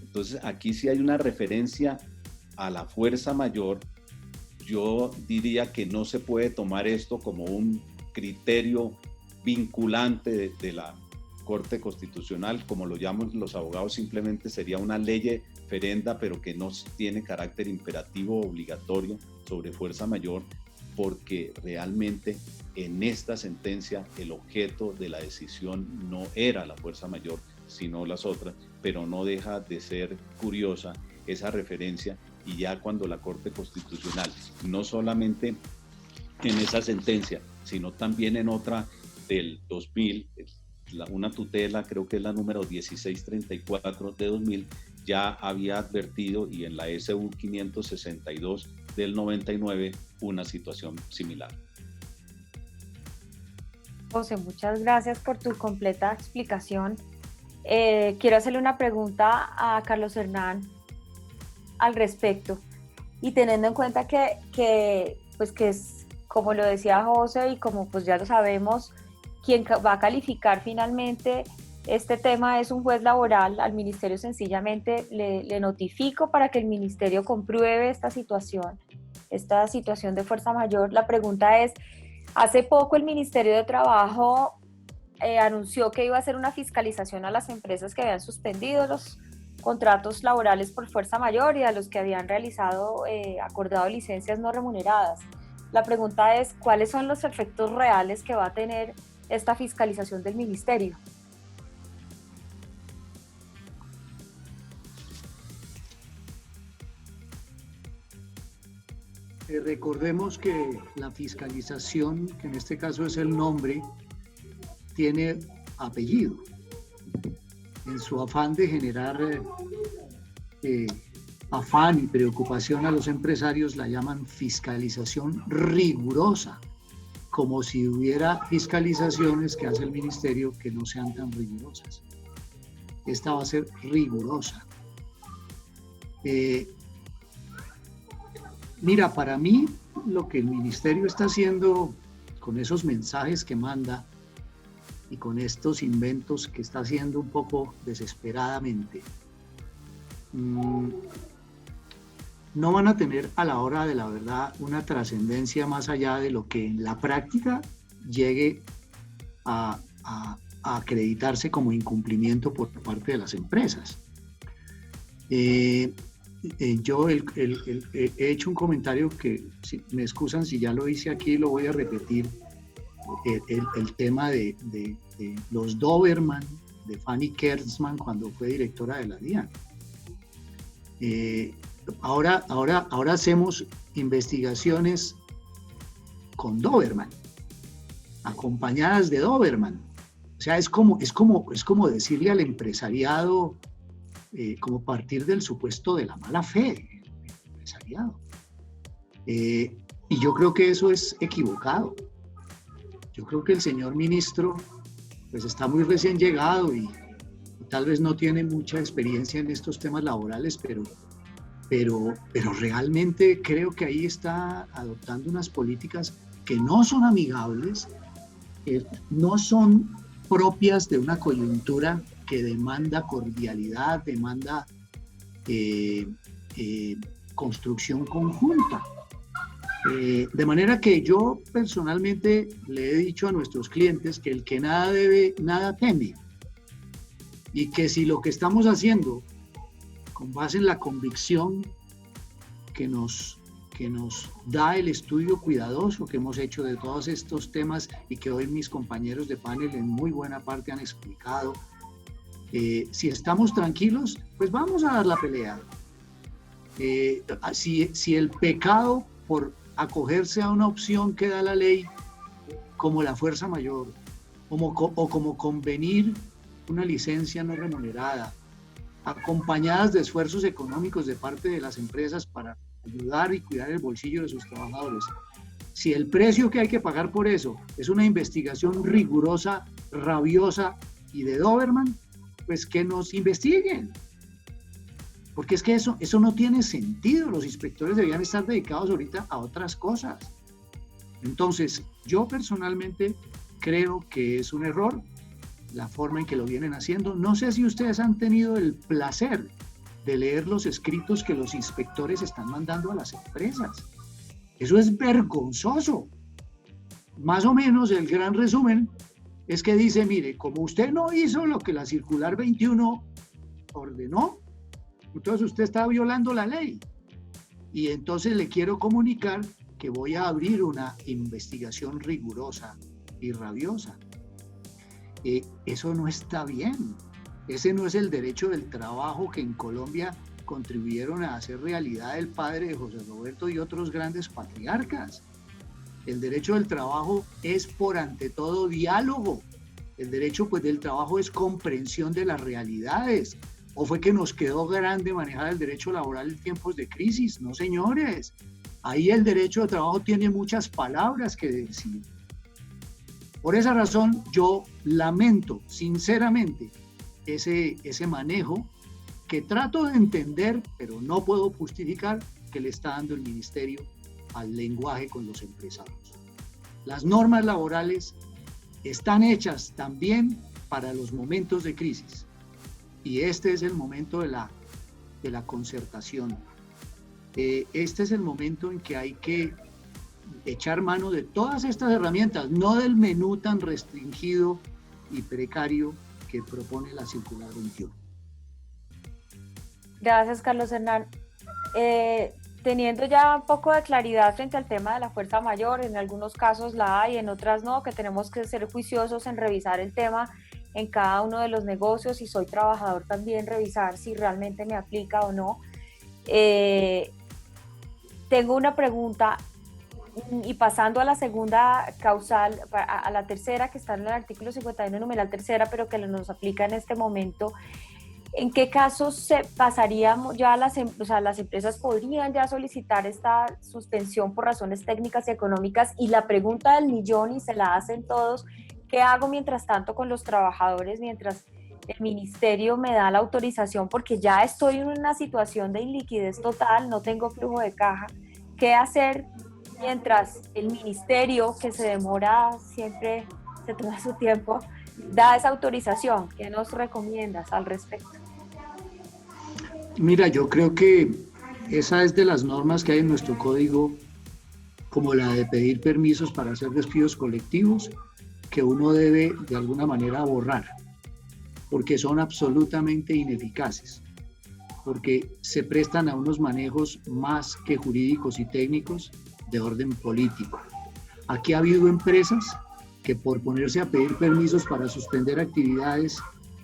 Entonces, aquí sí hay una referencia a la fuerza mayor. Yo diría que no se puede tomar esto como un criterio vinculante de la Corte Constitucional, como lo llaman los abogados, simplemente sería una ley ferenda, pero que no tiene carácter imperativo o obligatorio sobre fuerza mayor, porque realmente en esta sentencia el objeto de la decisión no era la fuerza mayor, sino las otras, pero no deja de ser curiosa esa referencia. Y ya cuando la Corte Constitucional, no solamente en esa sentencia, sino también en otra del 2000, una tutela, creo que es la número 1634 de 2000, ya había advertido, y en la SU 562 del 99, una situación similar. José, muchas gracias por tu completa explicación. Quiero hacerle una pregunta a Carlos Hernán al respecto, y teniendo en cuenta que es, como lo decía José, y como pues ya lo sabemos, quien va a calificar finalmente este tema es un juez laboral. Al ministerio sencillamente le notifico para que el ministerio compruebe esta situación de fuerza mayor. La pregunta es, hace poco el Ministerio de Trabajo anunció que iba a hacer una fiscalización a las empresas que habían suspendido los contratos laborales por fuerza mayor y a los que habían acordado licencias no remuneradas. La pregunta es, ¿cuáles son los efectos reales que va a tener esta fiscalización del ministerio? Recordemos que la fiscalización, que en este caso es el nombre, tiene apellido. En su afán de generar afán y preocupación a los empresarios, la llaman fiscalización rigurosa, como si hubiera fiscalizaciones que hace el ministerio que no sean tan rigurosas. Esta va a ser rigurosa. Mira, para mí lo que el ministerio está haciendo con esos mensajes que manda y con estos inventos que está haciendo un poco desesperadamente, no van a tener a la hora de la verdad una trascendencia más allá de lo que en la práctica llegue a acreditarse como incumplimiento por parte de las empresas. Yo he hecho un comentario que, si me excusan si ya lo hice aquí, lo voy a repetir, el tema de los Doberman, de Fanny Kertzmann cuando fue directora de la DIAN. Ahora hacemos investigaciones con Doberman, acompañadas de Doberman. O sea, es como decirle al empresariado, como partir del supuesto de la mala fe del empresariado. Y yo creo que eso es equivocado. Yo creo que el señor ministro pues está muy recién llegado y tal vez no tiene mucha experiencia en estos temas laborales, pero realmente creo que ahí está adoptando unas políticas que no son amigables, que no son propias de una coyuntura que demanda cordialidad, demanda construcción conjunta. De manera que yo personalmente le he dicho a nuestros clientes que el que nada debe, nada teme. Y que si lo que estamos haciendo, con base en la convicción que nos da el estudio cuidadoso que hemos hecho de todos estos temas y que hoy mis compañeros de panel en muy buena parte han explicado, si estamos tranquilos, pues vamos a dar la pelea. Si el pecado por acogerse a una opción que da la ley, como la fuerza mayor, o como convenir una licencia no remunerada, acompañadas de esfuerzos económicos de parte de las empresas para ayudar y cuidar el bolsillo de sus trabajadores. Si el precio que hay que pagar por eso es una investigación rigurosa, rabiosa y de Doberman, pues que nos investiguen. Porque es que eso no tiene sentido. Los inspectores deberían estar dedicados ahorita a otras cosas. Entonces, yo personalmente creo que es un error la forma en que lo vienen haciendo. No sé si ustedes han tenido el placer de leer los escritos que los inspectores están mandando a las empresas. Eso es vergonzoso. Más o menos el gran resumen es que dice, mire, como usted no hizo lo que la circular 21 ordenó, entonces usted está violando la ley. Y entonces le quiero comunicar que voy a abrir una investigación rigurosa y rabiosa. Eso no está bien. Ese no es el derecho del trabajo que en Colombia contribuyeron a hacer realidad el padre de José Roberto y otros grandes patriarcas. El derecho del trabajo es por ante todo diálogo. El derecho pues del trabajo es comprensión de las realidades. ¿O fue que nos quedó grande manejar el derecho laboral en tiempos de crisis? No, señores. Ahí el derecho de trabajo tiene muchas palabras que decir. Por esa razón, yo lamento sinceramente ese manejo que trato de entender, pero no puedo justificar, que le está dando el ministerio al lenguaje con los empresarios. Las normas laborales están hechas también para los momentos de crisis. Y este es el momento de la concertación. Este es el momento en que hay que echar mano de todas estas herramientas, no del menú tan restringido y precario que propone la circular 21. Gracias, Carlos Hernán. Teniendo ya un poco de claridad frente al tema de la fuerza mayor, en algunos casos la hay, en otras no, que tenemos que ser juiciosos en revisar el tema en cada uno de los negocios, y soy trabajador también, revisar si realmente me aplica o no. Tengo una pregunta, y pasando a la segunda causal, a la tercera que está en el artículo 51, numeral tercera, pero que nos aplica en este momento. ¿En qué casos se pasaríamos ya las empresas podrían ya solicitar esta suspensión por razones técnicas y económicas? Y la pregunta del millón, y se la hacen todos, ¿qué hago mientras tanto con los trabajadores mientras el ministerio me da la autorización? Porque ya estoy en una situación de iliquidez total, no tengo flujo de caja. ¿Qué hacer mientras el ministerio, que se demora, siempre se toma su tiempo, da esa autorización? ¿Qué nos recomiendas al respecto? Mira, yo creo que esa es de las normas que hay en nuestro código, como la de pedir permisos para hacer despidos colectivos, que uno debe de alguna manera borrar, porque son absolutamente ineficaces, porque se prestan a unos manejos más que jurídicos y técnicos de orden político. Aquí ha habido empresas que por ponerse a pedir permisos para suspender actividades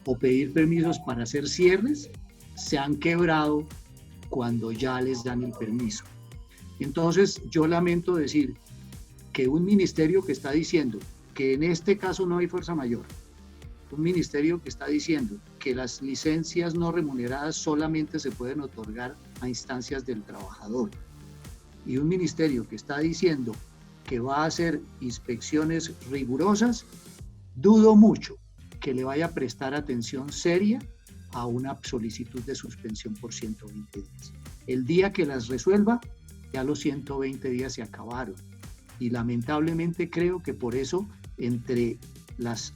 o pedir permisos para hacer cierres, se han quebrado cuando ya les dan el permiso. Entonces, yo lamento decir que un ministerio que está diciendo que en este caso no hay fuerza mayor, un ministerio que está diciendo que las licencias no remuneradas solamente se pueden otorgar a instancias del trabajador, y un ministerio que está diciendo que va a hacer inspecciones rigurosas, dudo mucho que le vaya a prestar atención seria a una solicitud de suspensión por 120 días. El día que las resuelva, ya los 120 días se acabaron. Y lamentablemente creo que por eso entre las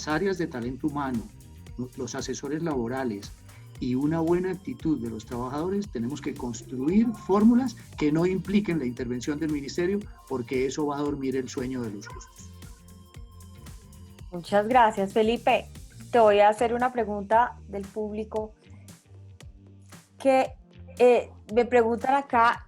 áreas de talento humano, los asesores laborales y una buena actitud de los trabajadores, tenemos que construir fórmulas que no impliquen la intervención del ministerio, porque eso va a dormir el sueño de los justos. Muchas gracias, Felipe. Te voy a hacer una pregunta del público que me preguntan acá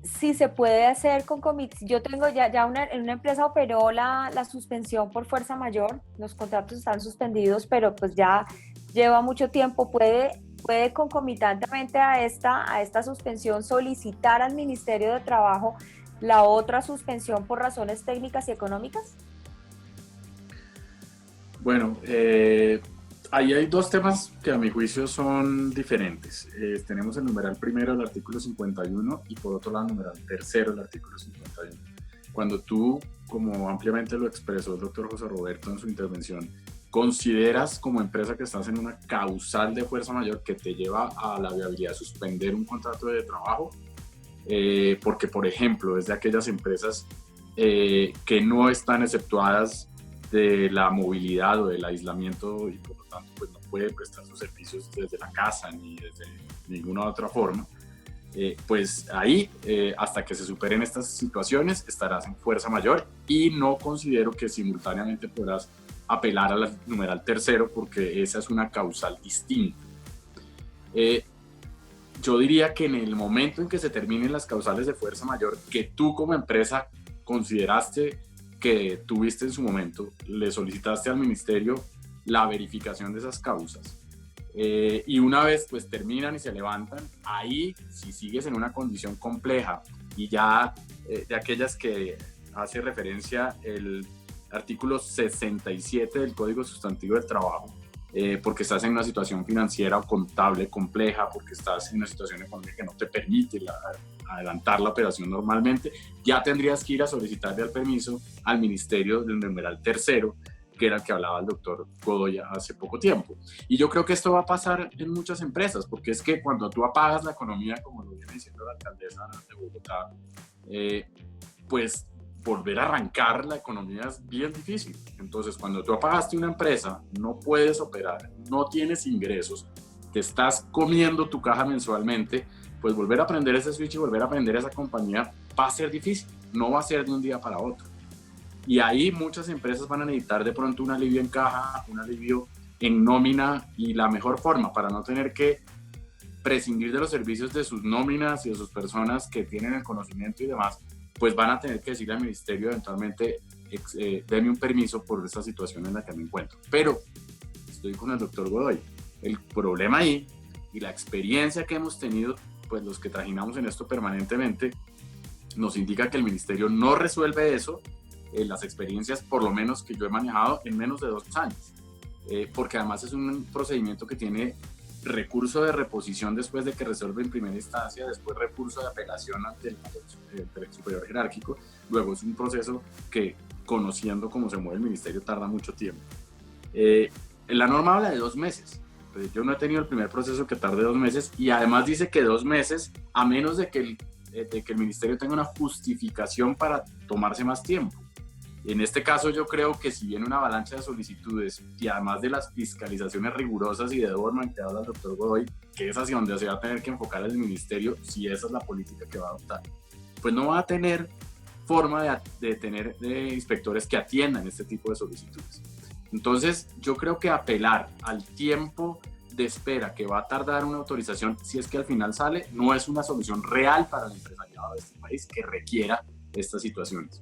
si se puede hacer con comités. Yo tengo en una empresa operó la suspensión por fuerza mayor, los contratos están suspendidos, pero pues ya lleva mucho tiempo. ¿Puede concomitantemente a esta suspensión solicitar al Ministerio de Trabajo la otra suspensión por razones técnicas y económicas? Bueno, ahí hay dos temas que a mi juicio son diferentes. Tenemos el numeral primero del artículo 51 y por otro lado el numeral tercero del artículo 51. Cuando tú, como ampliamente lo expresó el doctor José Roberto en su intervención, consideras como empresa que estás en una causal de fuerza mayor que te lleva a la viabilidad de suspender un contrato de trabajo, porque, por ejemplo, es de aquellas empresas que no están exceptuadas de la movilidad o del aislamiento y por lo tanto pues no puede prestar sus servicios desde la casa ni desde ninguna otra forma, pues ahí hasta que se superen estas situaciones estarás en fuerza mayor y no considero que simultáneamente podrás apelar al numeral tercero porque esa es una causal distinta. Yo diría que en el momento en que se terminen las causales de fuerza mayor que tú como empresa consideraste que tuviste en su momento, le solicitaste al ministerio la verificación de esas causas y una vez pues terminan y se levantan, ahí si sigues en una condición compleja y ya de aquellas que hace referencia el artículo 67 del Código Sustantivo del Trabajo, porque estás en una situación financiera o contable compleja, porque estás en una situación económica que no te permite adelantar la operación normalmente, ya tendrías que ir a solicitarle el permiso al ministerio del numeral tercero, que era el que hablaba el doctor Godoy hace poco tiempo. Y yo creo que esto va a pasar en muchas empresas, porque es que cuando tú apagas la economía, como lo viene diciendo la alcaldesa de Bogotá, pues volver a arrancar la economía es bien difícil. Entonces, cuando tú apagaste una empresa, no puedes operar, no tienes ingresos, te estás comiendo tu caja mensualmente, pues volver a prender ese switch y volver a prender esa compañía va a ser difícil, no va a ser de un día para otro. Y ahí muchas empresas van a necesitar de pronto un alivio en caja, un alivio en nómina, y la mejor forma para no tener que prescindir de los servicios de sus nóminas y de sus personas que tienen el conocimiento y demás, pues van a tener que decirle al ministerio eventualmente, denme un permiso por esta situación en la que me encuentro. Pero estoy con el doctor Godoy. El problema ahí y la experiencia que hemos tenido, pues los que trajinamos en esto permanentemente, nos indica que el ministerio no resuelve eso, las experiencias por lo menos que yo he manejado en menos de 2 años, porque además es un procedimiento que tiene recurso de reposición después de que resuelve en primera instancia, después recurso de apelación ante el superior jerárquico, luego es un proceso que, conociendo cómo se mueve el ministerio, tarda mucho tiempo. La norma habla de 2 meses, pues yo no he tenido el primer proceso que tarde 2 meses, y además dice que 2 meses, a menos de que el ministerio tenga una justificación para tomarse más tiempo. En este caso yo creo que si viene una avalancha de solicitudes y además de las fiscalizaciones rigurosas y de Doberman que habla el doctor Godoy, que es hacia donde se va a tener que enfocar el ministerio, si esa es la política que va a adoptar, pues no va a tener forma de tener inspectores que atiendan este tipo de solicitudes. Entonces yo creo que apelar al tiempo de espera que va a tardar una autorización, si es que al final sale, no es una solución real para el empresariado de este país que requiera estas situaciones.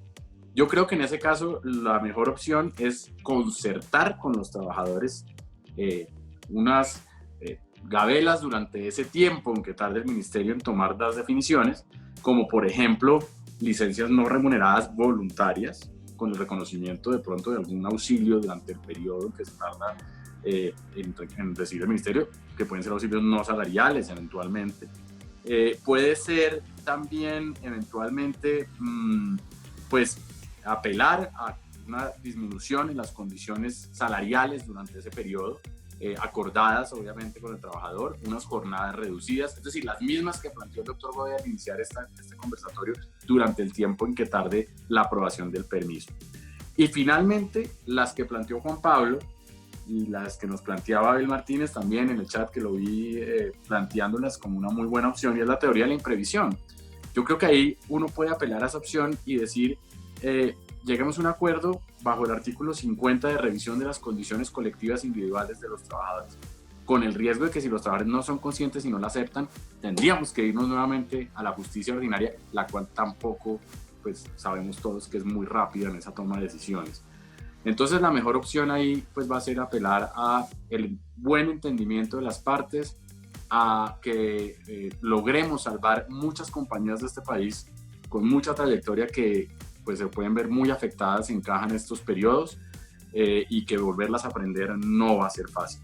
Yo creo que en ese caso la mejor opción es concertar con los trabajadores unas gabelas durante ese tiempo en que tarde el ministerio en tomar las definiciones, como por ejemplo licencias no remuneradas voluntarias, con el reconocimiento de pronto de algún auxilio durante el periodo que se tarda en recibir el ministerio, que pueden ser auxilios no salariales eventualmente. Puede ser también eventualmente pues apelar a una disminución en las condiciones salariales durante ese periodo, acordadas obviamente con el trabajador, unas jornadas reducidas, es decir, las mismas que planteó el doctor Godoy al iniciar este conversatorio durante el tiempo en que tarde la aprobación del permiso. Y finalmente, las que planteó Juan Pablo y las que nos planteaba Abel Martínez también en el chat, que lo vi planteándolas como una muy buena opción, y es la teoría de la imprevisión. Yo creo que ahí uno puede apelar a esa opción y decir, lleguemos a un acuerdo bajo el artículo 50 de revisión de las condiciones colectivas individuales de los trabajadores, con el riesgo de que si los trabajadores no son conscientes y no la aceptan, tendríamos que irnos nuevamente a la justicia ordinaria, la cual tampoco, pues sabemos todos que es muy rápida en esa toma de decisiones. Entonces la mejor opción ahí pues va a ser apelar a el buen entendimiento de las partes, a que logremos salvar muchas compañías de este país con mucha trayectoria que pues se pueden ver muy afectadas si encajan estos periodos, y que volverlas a aprender no va a ser fácil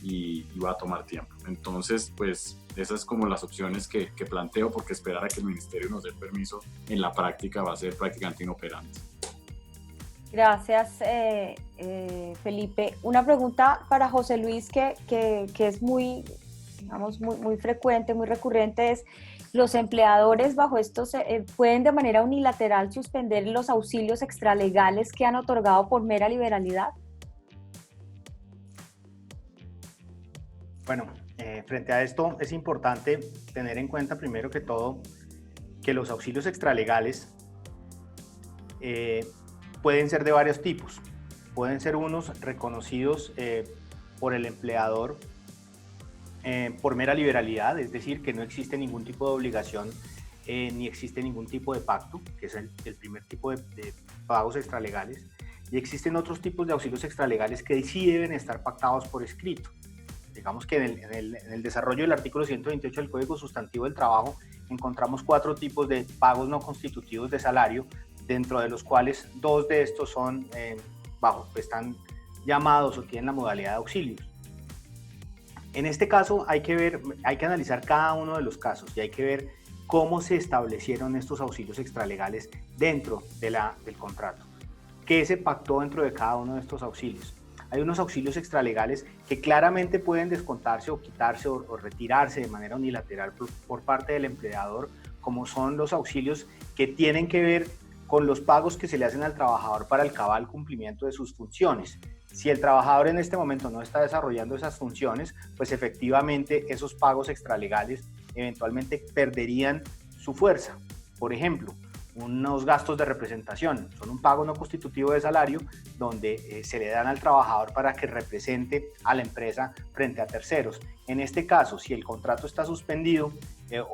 y va a tomar tiempo. Entonces pues esas como las opciones que planteo, porque esperar a que el ministerio nos dé el permiso en la práctica va a ser prácticamente inoperante. Gracias, Felipe. Una pregunta para José Luis que es muy, digamos, muy frecuente, muy recurrente, es: ¿los empleadores bajo estos pueden de manera unilateral suspender los auxilios extralegales que han otorgado por mera liberalidad? Bueno, frente a esto es importante tener en cuenta primero que todo que los auxilios extralegales pueden ser de varios tipos. Pueden ser unos reconocidos por el empleador por mera liberalidad, es decir, que no existe ningún tipo de obligación ni existe ningún tipo de pacto, que es el primer tipo de pagos extralegales. Y existen otros tipos de auxilios extralegales que sí deben estar pactados por escrito. Digamos que en el desarrollo del artículo 128 del Código Sustantivo del Trabajo encontramos 4 tipos de pagos no constitutivos de salario, dentro de los cuales 2 de estos son están llamados o tienen la modalidad de auxilios. En este caso hay que analizar cada uno de los casos y hay que ver cómo se establecieron estos auxilios extralegales dentro del contrato. ¿Qué se pactó dentro de cada uno de estos auxilios? Hay unos auxilios extralegales que claramente pueden descontarse o quitarse o retirarse de manera unilateral por parte del empleador, como son los auxilios que tienen que ver con los pagos que se le hacen al trabajador para el cabal cumplimiento de sus funciones. Si el trabajador en este momento no está desarrollando esas funciones, pues efectivamente esos pagos extralegales eventualmente perderían su fuerza. Por ejemplo, unos gastos de representación son un pago no constitutivo de salario donde se le dan al trabajador para que represente a la empresa frente a terceros. En este caso, si el contrato está suspendido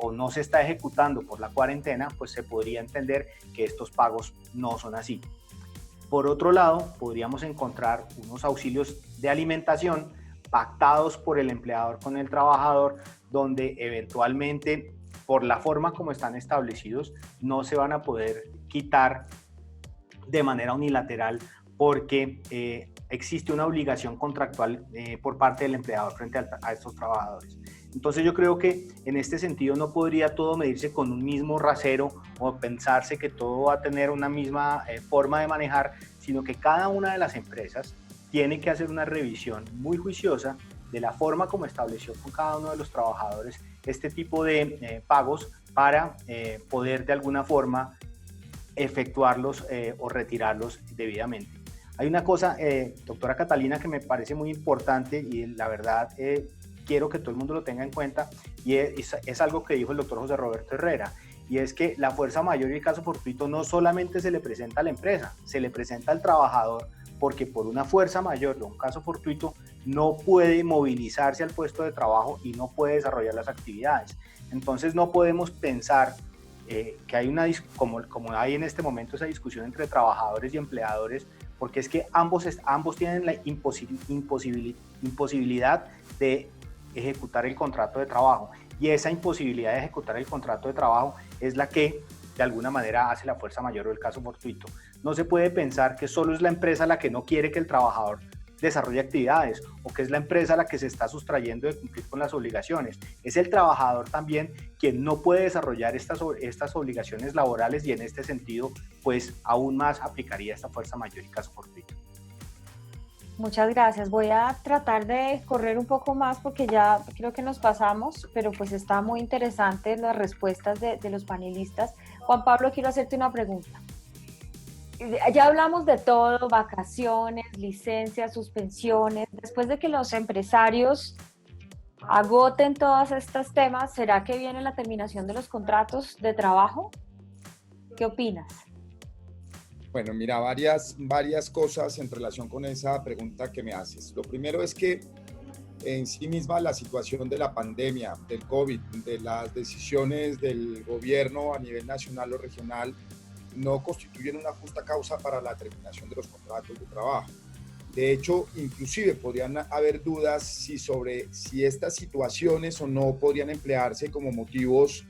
o no se está ejecutando por la cuarentena, pues se podría entender que estos pagos no son así. Por otro lado, podríamos encontrar unos auxilios de alimentación pactados por el empleador con el trabajador, donde eventualmente, por la forma como están establecidos, no se van a poder quitar de manera unilateral porque existe una obligación contractual por parte del empleador frente a estos trabajadores. Entonces yo creo que en este sentido no podría todo medirse con un mismo rasero o pensarse que todo va a tener una misma forma de manejar, sino que cada una de las empresas tiene que hacer una revisión muy juiciosa de la forma como estableció con cada uno de los trabajadores este tipo de pagos para poder de alguna forma efectuarlos o retirarlos debidamente. Hay una cosa, doctora Catalina, que me parece muy importante y la verdad quiero que todo el mundo lo tenga en cuenta, y es algo que dijo el doctor José Roberto Herrera, y es que la fuerza mayor y el caso fortuito no solamente se le presenta a la empresa, se le presenta al trabajador, porque por una fuerza mayor o un caso fortuito no puede movilizarse al puesto de trabajo y no puede desarrollar las actividades. Entonces no podemos pensar que hay como hay en este momento esa discusión entre trabajadores y empleadores, porque es que ambos tienen la imposibilidad de ejecutar el contrato de trabajo, y esa imposibilidad de ejecutar el contrato de trabajo es la que de alguna manera hace la fuerza mayor o el caso fortuito. No se puede pensar que solo es la empresa la que no quiere que el trabajador desarrolle actividades o que es la empresa la que se está sustrayendo de cumplir con las obligaciones. Es el trabajador también quien no puede desarrollar estas obligaciones laborales, y en este sentido, pues aún más aplicaría esta fuerza mayor y caso fortuito. Muchas gracias. Voy a tratar de correr un poco más porque ya creo que nos pasamos, pero pues está muy interesante las respuestas de los panelistas. Juan Pablo, quiero hacerte una pregunta. Ya hablamos de todo, vacaciones, licencias, suspensiones. Después de que los empresarios agoten todos estos temas, ¿será que viene la terminación de los contratos de trabajo? ¿Qué opinas? Bueno, mira, varias cosas en relación con esa pregunta que me haces. Lo primero es que en sí misma la situación de la pandemia, del COVID, de las decisiones del gobierno a nivel nacional o regional, no constituyen una justa causa para la terminación de los contratos de trabajo. De hecho, inclusive podrían haber dudas sobre si estas situaciones o no podrían emplearse como motivos,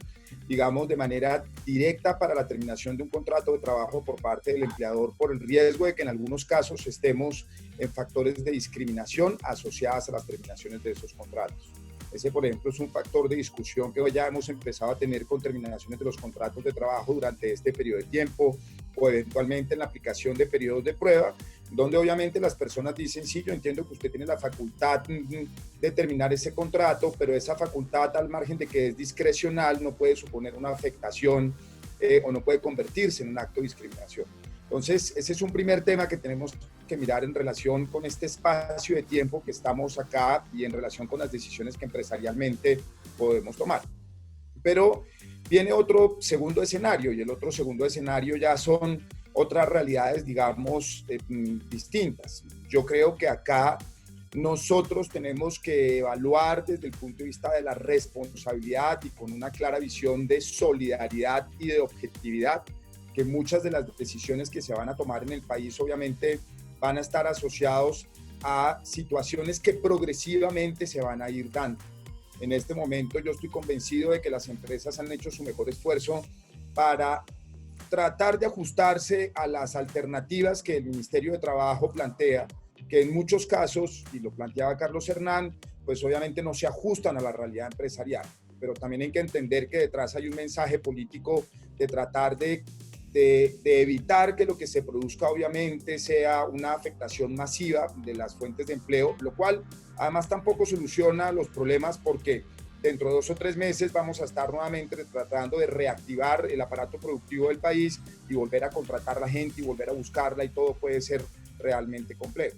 digamos, de manera directa para la terminación de un contrato de trabajo por parte del empleador, por el riesgo de que en algunos casos estemos en factores de discriminación asociadas a las terminaciones de esos contratos. Ese, por ejemplo, es un factor de discusión que ya hemos empezado a tener con terminaciones de los contratos de trabajo durante este periodo de tiempo, o eventualmente en la aplicación de periodos de prueba, donde obviamente las personas dicen, sí, yo entiendo que usted tiene la facultad de terminar ese contrato, pero esa facultad, al margen de que es discrecional, no puede suponer una afectación o no puede convertirse en un acto de discriminación. Entonces, ese es un primer tema que tenemos que mirar en relación con este espacio de tiempo que estamos acá y en relación con las decisiones que empresarialmente podemos tomar. Pero viene otro segundo escenario, y el otro segundo escenario ya son otras realidades, digamos, distintas. Yo creo que acá nosotros tenemos que evaluar desde el punto de vista de la responsabilidad y con una clara visión de solidaridad y de objetividad, que muchas de las decisiones que se van a tomar en el país obviamente van a estar asociados a situaciones que progresivamente se van a ir dando. En este momento yo estoy convencido de que las empresas han hecho su mejor esfuerzo para tratar de ajustarse a las alternativas que el Ministerio de Trabajo plantea, que en muchos casos, y lo planteaba Carlos Hernán, pues obviamente no se ajustan a la realidad empresarial, pero también hay que entender que detrás hay un mensaje político de tratar de evitar que lo que se produzca obviamente sea una afectación masiva de las fuentes de empleo, lo cual además tampoco soluciona los problemas, porque dentro de 2 o 3 meses vamos a estar nuevamente tratando de reactivar el aparato productivo del país y volver a contratar a la gente y volver a buscarla, y todo puede ser realmente complejo.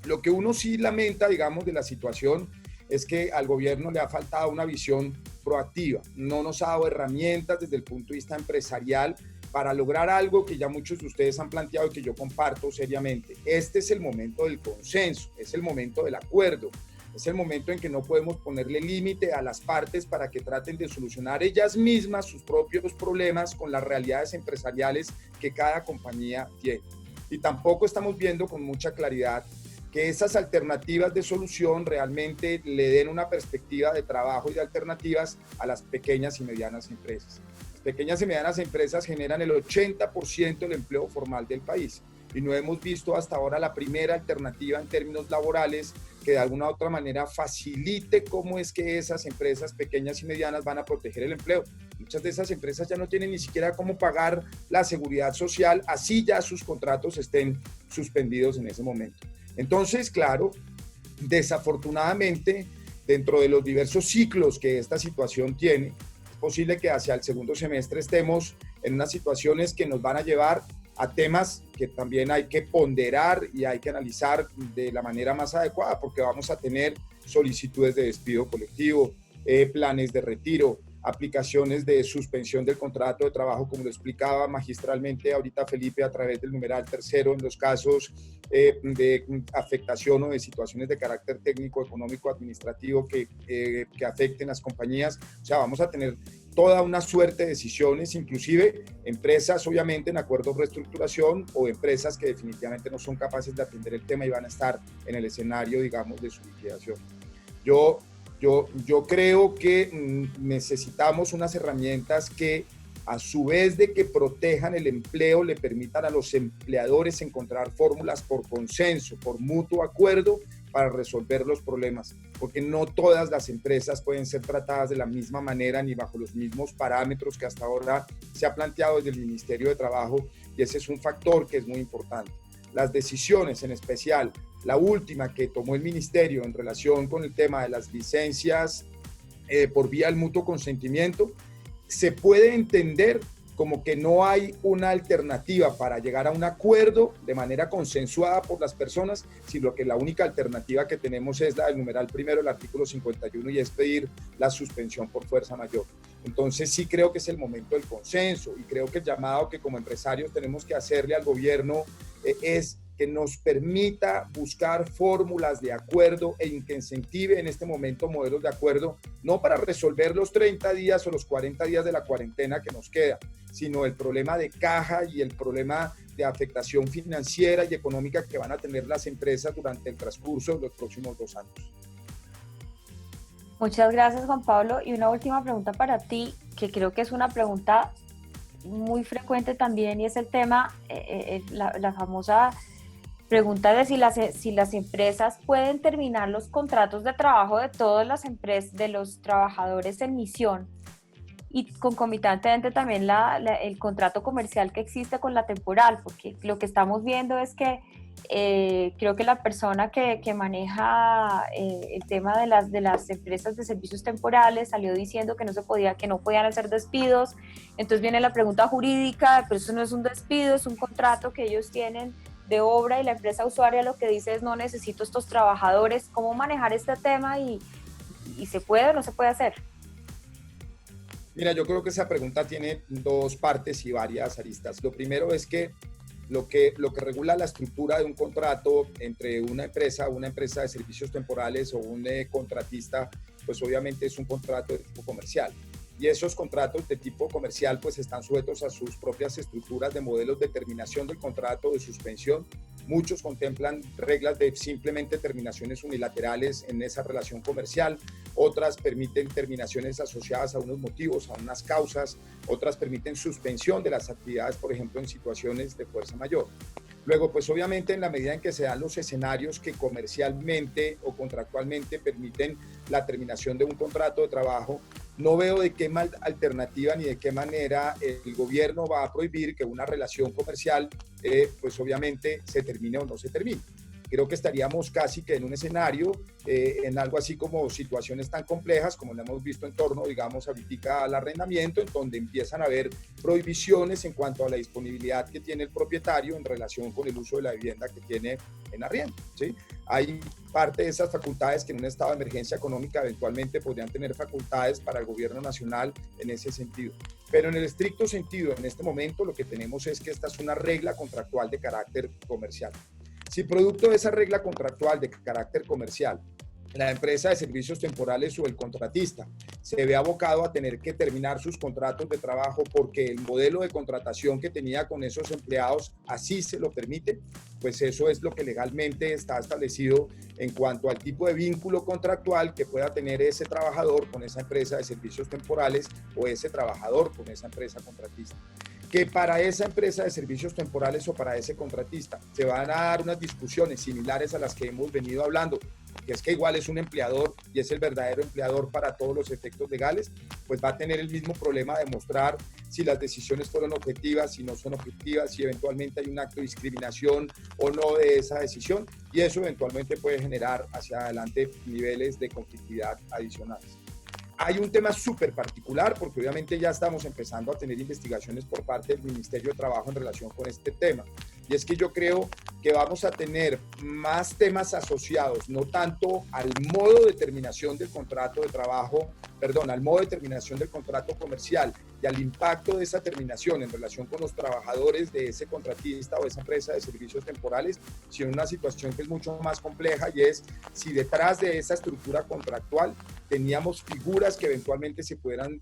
Lo que uno sí lamenta, digamos, de la situación es que al gobierno le ha faltado una visión proactiva. No nos ha dado herramientas desde el punto de vista empresarial para lograr algo que ya muchos de ustedes han planteado y que yo comparto seriamente. Este es el momento del consenso, es el momento del acuerdo, es el momento en que no podemos ponerle límite a las partes para que traten de solucionar ellas mismas sus propios problemas con las realidades empresariales que cada compañía tiene. Y tampoco estamos viendo con mucha claridad que esas alternativas de solución realmente le den una perspectiva de trabajo y de alternativas a las pequeñas y medianas empresas. Pequeñas y medianas empresas generan el 80% del empleo formal del país, y no hemos visto hasta ahora la primera alternativa en términos laborales que de alguna u otra manera facilite cómo es que esas empresas pequeñas y medianas van a proteger el empleo. Muchas de esas empresas ya no tienen ni siquiera cómo pagar la seguridad social, así ya sus contratos estén suspendidos en ese momento. Entonces, claro, desafortunadamente, dentro de los diversos ciclos que esta situación tiene, posible que hacia el segundo semestre estemos en unas situaciones que nos van a llevar a temas que también hay que ponderar y hay que analizar de la manera más adecuada, porque vamos a tener solicitudes de despido colectivo, planes de retiro, aplicaciones de suspensión del contrato de trabajo, como lo explicaba magistralmente ahorita Felipe a través del numeral tercero, en los casos de afectación o de situaciones de carácter técnico, económico, administrativo que afecten las compañías. O sea, vamos a tener toda una suerte de decisiones, inclusive empresas obviamente en acuerdos de reestructuración o empresas que definitivamente no son capaces de atender el tema y van a estar en el escenario, digamos, de su liquidación. Yo creo que necesitamos unas herramientas que a su vez de que protejan el empleo, le permitan a los empleadores encontrar fórmulas por consenso, por mutuo acuerdo, para resolver los problemas, porque no todas las empresas pueden ser tratadas de la misma manera ni bajo los mismos parámetros que hasta ahora se ha planteado desde el Ministerio de Trabajo, y ese es un factor que es muy importante. Las decisiones, en especial la última que tomó el Ministerio en relación con el tema de las licencias por vía del mutuo consentimiento, se puede entender como que no hay una alternativa para llegar a un acuerdo de manera consensuada por las personas, sino que la única alternativa que tenemos es la del numeral primero del artículo 51, y es pedir la suspensión por fuerza mayor. Entonces sí creo que es el momento del consenso, y creo que el llamado que como empresarios tenemos que hacerle al gobierno es que nos permita buscar fórmulas de acuerdo e que incentive en este momento modelos de acuerdo, no para resolver los 30 días o los 40 días de la cuarentena que nos queda, sino el problema de caja y el problema de afectación financiera y económica que van a tener las empresas durante el transcurso de los próximos 2 años. Muchas gracias, Juan Pablo. Y una última pregunta para ti, que creo que es una pregunta muy frecuente también, y es el tema, la famosa pregunta de si las empresas pueden terminar los contratos de trabajo de todas las empresas, de los trabajadores en misión, y concomitantemente también el contrato comercial que existe con la temporal, porque lo que estamos viendo es que creo que la persona que maneja el tema de las empresas de servicios temporales salió diciendo que no podían hacer despidos. Entonces viene la pregunta jurídica, pero eso no es un despido, es un contrato que ellos tienen de obra, y la empresa usuaria lo que dice es: no necesito estos trabajadores. ¿Cómo manejar este tema y se puede o no se puede hacer? Mira, yo creo que esa pregunta tiene 2 partes y varias aristas. Lo primero es que lo que regula la estructura de un contrato entre una empresa de servicios temporales o un contratista, pues obviamente es un contrato de tipo comercial. Y esos contratos de tipo comercial pues están sujetos a sus propias estructuras de modelos de terminación del contrato, de suspensión. Muchos contemplan reglas de simplemente terminaciones unilaterales en esa relación comercial, otras permiten terminaciones asociadas a unos motivos, a unas causas, otras permiten suspensión de las actividades, por ejemplo, en situaciones de fuerza mayor. Luego, pues obviamente en la medida en que se dan los escenarios que comercialmente o contractualmente permiten la terminación de un contrato de trabajo, no veo de qué alternativa ni de qué manera el gobierno va a prohibir que una relación comercial, pues obviamente se termine o no se termine. Creo que estaríamos casi que en un escenario, en algo así como situaciones tan complejas como lo hemos visto en torno, digamos, ahorita al arrendamiento, en donde empiezan a haber prohibiciones en cuanto a la disponibilidad que tiene el propietario en relación con el uso de la vivienda que tiene en arriendo, ¿sí? Hay parte de esas facultades que en un estado de emergencia económica eventualmente podrían tener facultades para el gobierno nacional en ese sentido. Pero en el estricto sentido, en este momento, lo que tenemos es que esta es una regla contractual de carácter comercial. Si producto de esa regla contractual de carácter comercial, la empresa de servicios temporales o el contratista se ve abocado a tener que terminar sus contratos de trabajo porque el modelo de contratación que tenía con esos empleados así se lo permite, pues eso es lo que legalmente está establecido en cuanto al tipo de vínculo contractual que pueda tener ese trabajador con esa empresa de servicios temporales o ese trabajador con esa empresa contratista. Que para esa empresa de servicios temporales o para ese contratista se van a dar unas discusiones similares a las que hemos venido hablando, que es que igual es un empleador y es el verdadero empleador para todos los efectos legales, pues va a tener el mismo problema de mostrar si las decisiones fueron objetivas, si no son objetivas, si eventualmente hay un acto de discriminación o no de esa decisión, y eso eventualmente puede generar hacia adelante niveles de conflictividad adicionales. Hay un tema súper particular porque obviamente ya estamos empezando a tener investigaciones por parte del Ministerio de Trabajo en relación con este tema. Y es que yo creo que vamos a tener más temas asociados, no tanto al modo de terminación del contrato de trabajo, al modo de terminación del contrato comercial y al impacto de esa terminación en relación con los trabajadores de ese contratista o esa empresa de servicios temporales, sino una situación que es mucho más compleja, y es si detrás de esa estructura contractual teníamos figuras que eventualmente se pudieran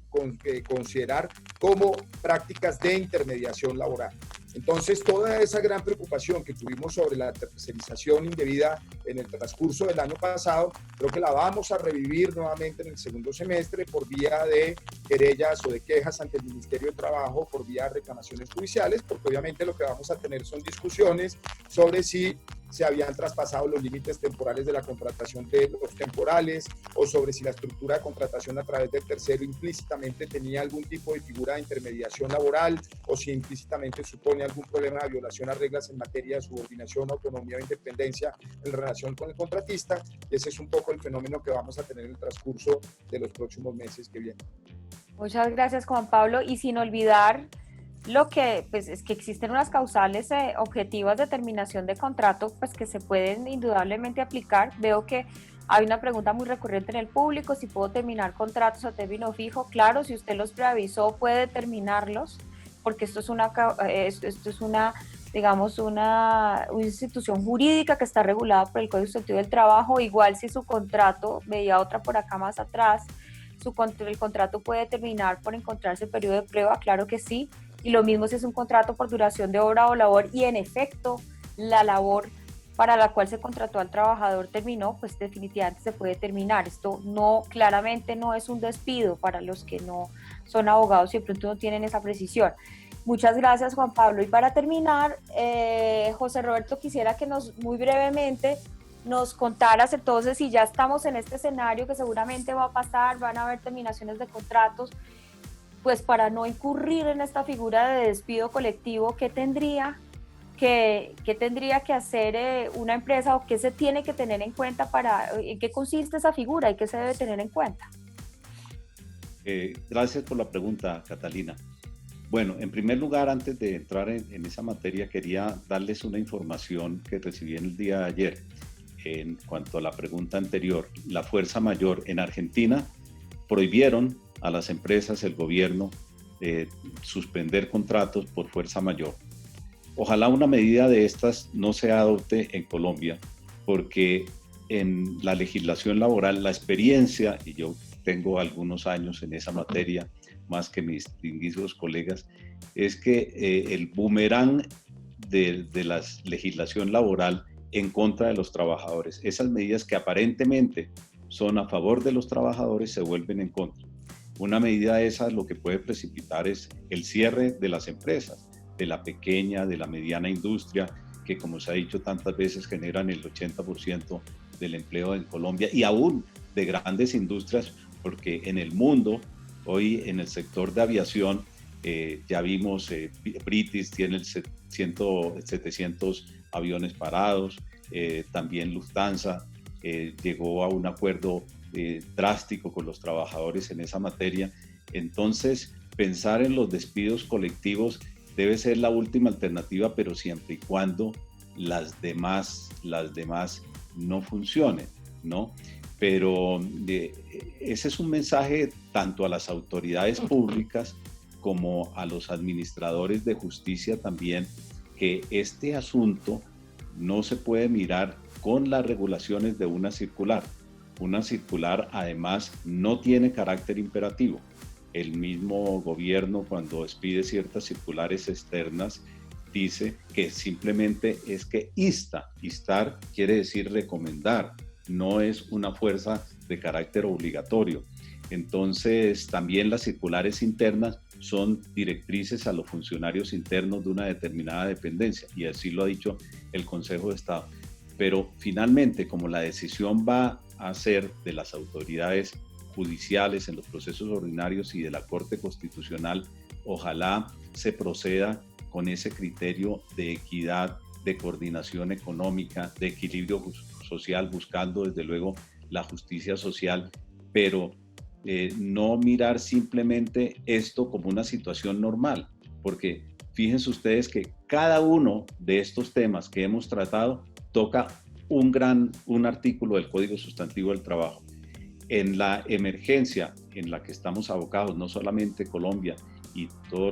considerar como prácticas de intermediación laboral. Entonces, toda esa gran preocupación que tuvimos sobre la tercerización indebida en el transcurso del año pasado, creo que la vamos a revivir nuevamente en el segundo semestre por vía de querellas o de quejas ante el Ministerio de Trabajo, por vía de reclamaciones judiciales, porque obviamente lo que vamos a tener son discusiones sobre si se habían traspasado los límites temporales de la contratación de los temporales, o sobre si la estructura de contratación a través del tercero implícitamente tenía algún tipo de figura de intermediación laboral, o si implícitamente supone algún problema de violación a reglas en materia de subordinación, autonomía o independencia en relación con el contratista. Y ese es un poco el fenómeno que vamos a tener en el transcurso de los próximos meses que vienen. Muchas gracias, Juan Pablo. Y sin olvidar lo que pues, es que existen unas causales objetivas de terminación de contrato pues, que se pueden indudablemente aplicar. Veo que hay una pregunta muy recurrente en el público: si puedo terminar contratos a término fijo. Claro, si usted los preavisó, puede terminarlos, porque esto es una digamos, una institución jurídica que está regulada por el Código Sustantivo del Trabajo. Igual si su contrato, veía otra por acá más atrás, el contrato puede terminar por encontrarse periodo de prueba, claro que sí. Y lo mismo si es un contrato por duración de obra o labor y en efecto la labor para la cual se contrató al trabajador terminó, pues definitivamente se puede terminar. Esto no, claramente no es un despido para los que no son abogados y de pronto no tienen esa precisión. Muchas gracias, Juan Pablo. Y para terminar, José Roberto, quisiera que muy brevemente nos contaras entonces, si ya estamos en este escenario que seguramente va a pasar, van a haber terminaciones de contratos, pues para no incurrir en esta figura de despido colectivo, ¿qué tendría que hacer una empresa, o qué se tiene que tener en cuenta en qué consiste esa figura y qué se debe tener en cuenta? Gracias por la pregunta, Catalina. Bueno, en primer lugar, antes de entrar en esa materia, quería darles una información que recibí en el día de ayer en cuanto a la pregunta anterior. La fuerza mayor en Argentina prohibieron a las empresas, el gobierno, suspender contratos por fuerza mayor. Ojalá una medida de estas no se adopte en Colombia, porque en la legislación laboral, la experiencia, y yo tengo algunos años en esa materia, más que mis distinguidos colegas, es que el boomerang de la legislación laboral en contra de los trabajadores, esas medidas que aparentemente son a favor de los trabajadores, se vuelven en contra. Una medida de esas lo que puede precipitar es el cierre de las empresas, de la pequeña, de la mediana industria, que como se ha dicho tantas veces generan el 80% del empleo en Colombia, y aún de grandes industrias, porque en el mundo, hoy en el sector de aviación, ya vimos, British tiene 700 aviones parados, también Lufthansa llegó a un acuerdo drástico con los trabajadores en esa materia. Entonces, pensar en los despidos colectivos debe ser la última alternativa, pero siempre y cuando las demás no funcionen, ¿no? Pero ese es un mensaje tanto a las autoridades públicas como a los administradores de justicia también, que este asunto no se puede mirar con las regulaciones de una circular. Una circular además no tiene carácter imperativo. El mismo gobierno, cuando expide ciertas circulares externas, dice que simplemente es que instar quiere decir recomendar, no es una fuerza de carácter obligatorio. Entonces, también las circulares internas son directrices a los funcionarios internos de una determinada dependencia, y así lo ha dicho el Consejo de Estado. Pero finalmente, como la decisión va a ser de las autoridades judiciales en los procesos ordinarios y de la Corte Constitucional, ojalá se proceda con ese criterio de equidad, de coordinación económica, de equilibrio social, buscando desde luego la justicia social, pero no mirar simplemente esto como una situación normal, porque fíjense ustedes que cada uno de estos temas que hemos tratado toca un artículo del Código Sustantivo del Trabajo. En la emergencia en la que estamos abocados, no solamente Colombia,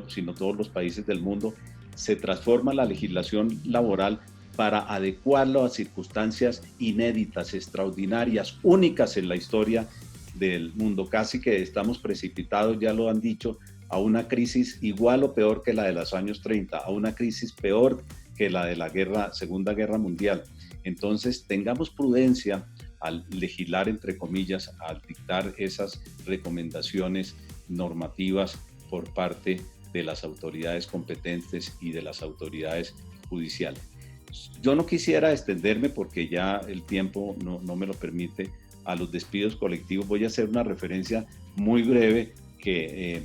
sino todos los países del mundo, se transforma la legislación laboral para adecuarlo a circunstancias inéditas, extraordinarias, únicas en la historia del mundo. Casi que estamos precipitados, ya lo han dicho, a una crisis igual o peor que la de los años 30, a una crisis peor que la de la Segunda Guerra Mundial. Entonces, tengamos prudencia al legislar, entre comillas, al dictar esas recomendaciones normativas por parte de las autoridades competentes y de las autoridades judiciales. Yo no quisiera extenderme porque ya el tiempo no me lo permite a los despidos colectivos. Voy a hacer una referencia muy breve que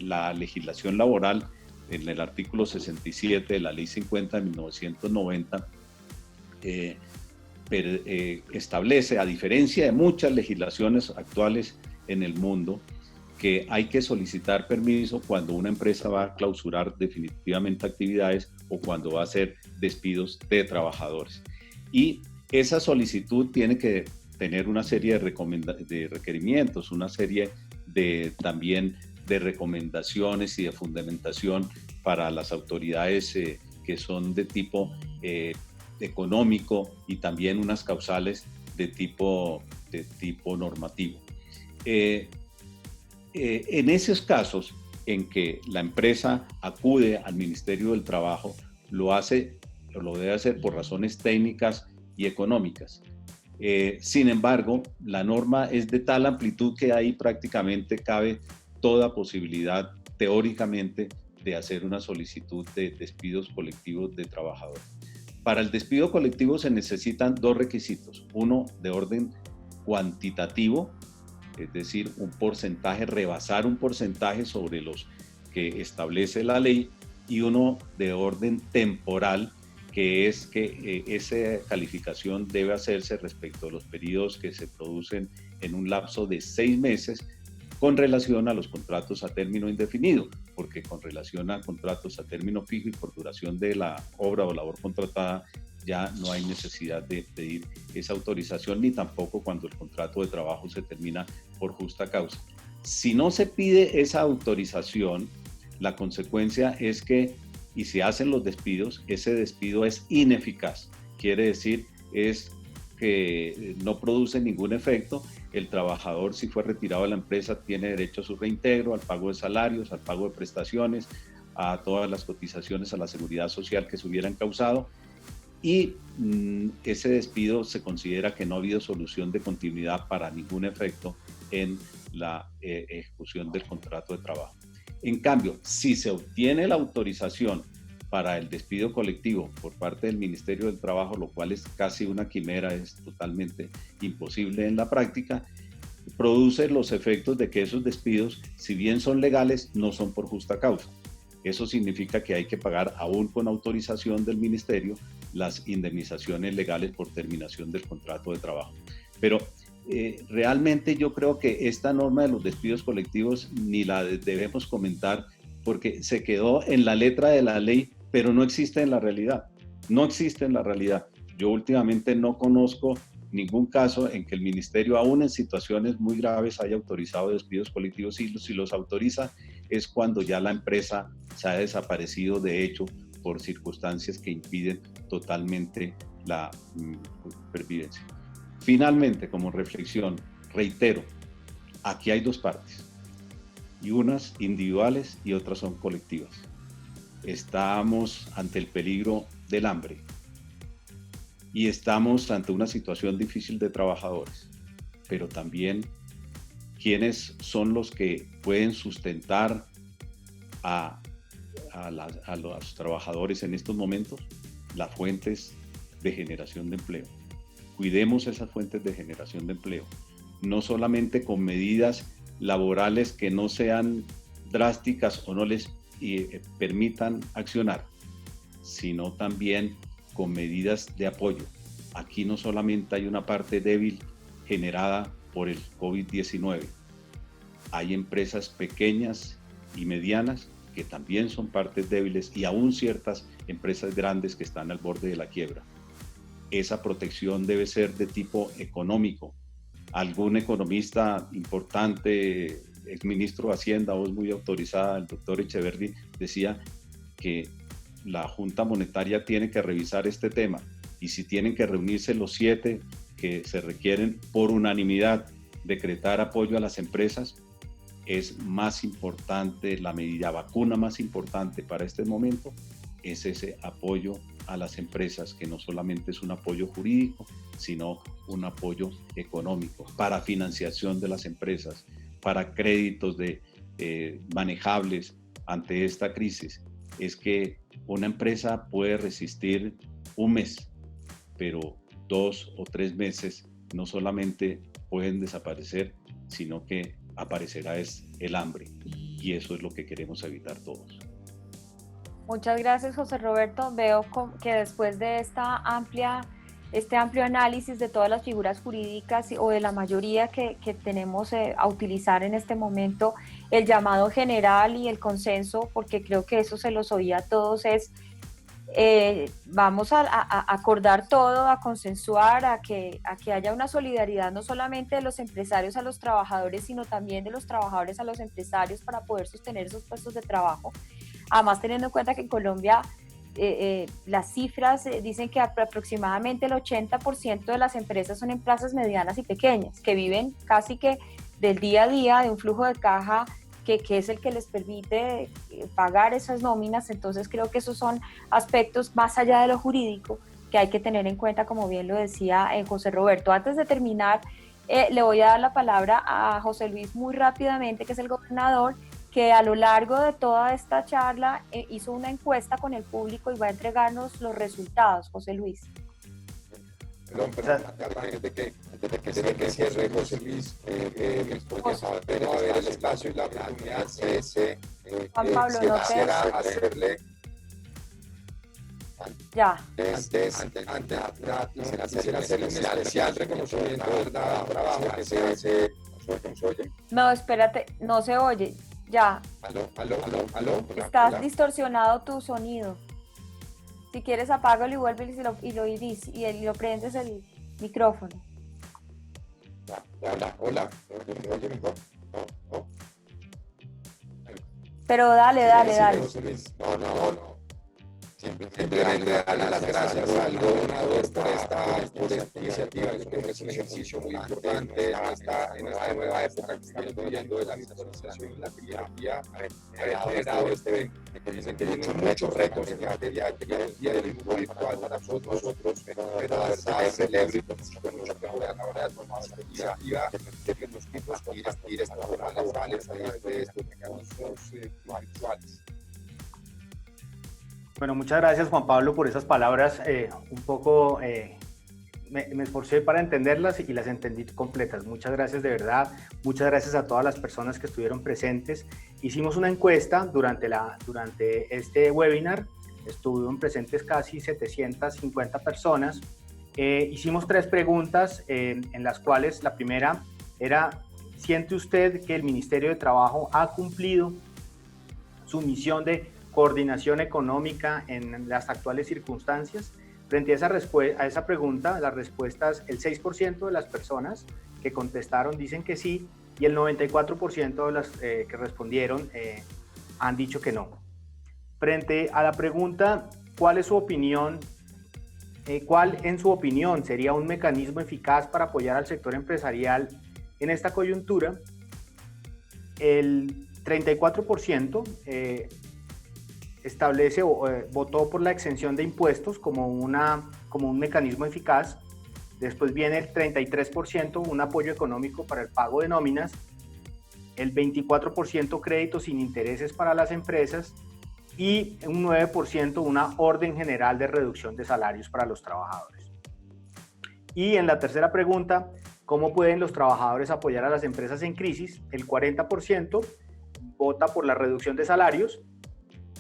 la legislación laboral en el artículo 67 de la Ley 50 de 1990 establece, a diferencia de muchas legislaciones actuales en el mundo, que hay que solicitar permiso cuando una empresa va a clausurar definitivamente actividades o cuando va a hacer despidos de trabajadores. Y esa solicitud tiene que tener una serie de requerimientos, una serie también de recomendaciones y de fundamentación para las autoridades que son de tipo económico y también unas causales de tipo normativo. En esos casos en que la empresa acude al Ministerio del Trabajo, lo debe hacer por razones técnicas y económicas. Sin embargo, la norma es de tal amplitud que ahí prácticamente cabe toda posibilidad, teóricamente, de hacer una solicitud de despidos colectivos de trabajadores. Para el despido colectivo se necesitan dos requisitos. Uno de orden cuantitativo, es decir, un porcentaje, rebasar un porcentaje sobre los que establece la ley, y uno de orden temporal, que es que esa calificación debe hacerse respecto a los periodos que se producen en un lapso de 6 meses con relación a los contratos a término indefinido, porque con relación a contratos a término fijo y por duración de la obra o labor contratada, ya no hay necesidad de pedir esa autorización, ni tampoco cuando el contrato de trabajo se termina por justa causa. Si no se pide esa autorización, la consecuencia es que, y se hacen los despidos, ese despido es ineficaz. Quiere decir, es que no produce ningún efecto. El trabajador, si fue retirado de la empresa, tiene derecho a su reintegro, al pago de salarios, al pago de prestaciones, a todas las cotizaciones a la seguridad social que se hubieran causado, y ese despido se considera que no ha habido solución de continuidad para ningún efecto en la ejecución del contrato de trabajo. En cambio, si se obtiene la autorización para el despido colectivo por parte del Ministerio del Trabajo, lo cual es casi una quimera, es totalmente imposible en la práctica, produce los efectos de que esos despidos, si bien son legales, no son por justa causa. Eso significa que hay que pagar, aún con autorización del Ministerio, las indemnizaciones legales por terminación del contrato de trabajo. Pero realmente yo creo que esta norma de los despidos colectivos ni la debemos comentar, porque se quedó en la letra de la ley, pero no existe en la realidad. No existe en la realidad. Yo últimamente no conozco ningún caso en que el Ministerio, aún en situaciones muy graves, haya autorizado despidos colectivos. Si los autoriza es cuando ya la empresa se ha desaparecido de hecho por circunstancias que impiden totalmente la supervivencia. Finalmente, como reflexión, reitero, aquí hay dos partes, y unas individuales y otras son colectivas. Estamos ante el peligro del hambre y estamos ante una situación difícil de trabajadores, pero también ¿quiénes son los que pueden sustentar a los trabajadores en estos momentos? Las fuentes de generación de empleo. Cuidemos esas fuentes de generación de empleo, no solamente con medidas laborales que no sean drásticas o no les permitan accionar, sino también con medidas de apoyo. Aquí no solamente hay una parte débil generada por el COVID-19, hay empresas pequeñas y medianas que también son partes débiles y aún ciertas empresas grandes que están al borde de la quiebra. Esa protección debe ser de tipo económico. Algún economista importante, exministro de Hacienda, voz muy autorizada, el doctor Echeverri, decía que la Junta Monetaria tiene que revisar este tema y si tienen que reunirse los 7 que se requieren por unanimidad, decretar apoyo a las empresas, es más importante, la medida vacuna más importante para este momento es ese apoyo a las empresas, que no solamente es un apoyo jurídico, sino un apoyo económico para financiación de las empresas, para créditos manejables ante esta crisis. Es que una empresa puede resistir un mes, pero 2 o 3 meses no solamente pueden desaparecer, sino que aparecerá el hambre, y eso es lo que queremos evitar todos. Muchas gracias, José Roberto. Veo que después de este amplio análisis de todas las figuras jurídicas o de la mayoría que tenemos a utilizar en este momento, el llamado general y el consenso, porque creo que eso se los oía a todos, es vamos a acordar todo, a consensuar, a que haya una solidaridad no solamente de los empresarios a los trabajadores, sino también de los trabajadores a los empresarios para poder sostener esos puestos de trabajo. Además, teniendo en cuenta que en Colombia las cifras dicen que aproximadamente el 80% de las empresas son empresas medianas y pequeñas, que viven casi que del día a día, de un flujo de caja que es el que les permite pagar esas nóminas. Entonces creo que esos son aspectos más allá de lo jurídico que hay que tener en cuenta, como bien lo decía José Roberto. Antes de terminar, le voy a dar la palabra a José Luis muy rápidamente, que es el gobernador, que a lo largo de toda esta charla hizo una encuesta con el público y va a entregarnos los resultados. José Luis. Perdón, desde que cierre José Luis, después de haber el espacio y la oportunidad, Juan Pablo, no quisiera hacerle ya. Antes, quisiera hacerle un especial reconocimiento, ¿verdad? Trabajo que se hace. ¿Nos oye? No, espérate, no se oye. Ya. Aló. Estás distorsionado tu sonido. Si quieres, apágalo y vuelve y lo prendes el micrófono. Hola. ¿Me oye mejor? No. Pero dale. No. Simplemente darle las gracias al gobernador por esta iniciativa. Creo que es un ejercicio muy importante en esta nueva época que estamos viviendo de la digitalización y la tecnología. Haber generado este evento que tiene muchos retos en materia de tecnología y del mundo virtual para nosotros, pero la verdad celebro y con mucho que ahora de tomar esta iniciativa que nos compartir estas formas laborales a través de estos mecanismos virtuales. Bueno, muchas gracias, Juan Pablo, por esas palabras. Un poco me esforcé para entenderlas y las entendí completas. Muchas gracias de verdad. Muchas gracias a todas las personas que estuvieron presentes. Hicimos una encuesta durante este webinar. Estuvieron presentes casi 750 personas. Hicimos 3 preguntas en las cuales la primera era: ¿siente usted que el Ministerio de Trabajo ha cumplido su misión de coordinación económica en las actuales circunstancias? Frente a esa pregunta, las respuestas, el 6% de las personas que contestaron dicen que sí, y el 94% de las que respondieron han dicho que no. Frente a la pregunta, ¿cuál es su opinión? ¿Cuál, en su opinión, sería un mecanismo eficaz para apoyar al sector empresarial en esta coyuntura? El 34% establece o votó por la exención de impuestos como un mecanismo eficaz. Después viene el 33%, un apoyo económico para el pago de nóminas, el 24% créditos sin intereses para las empresas y un 9% una orden general de reducción de salarios para los trabajadores. Y en la tercera pregunta, ¿cómo pueden los trabajadores apoyar a las empresas en crisis? El 40% vota por la reducción de salarios,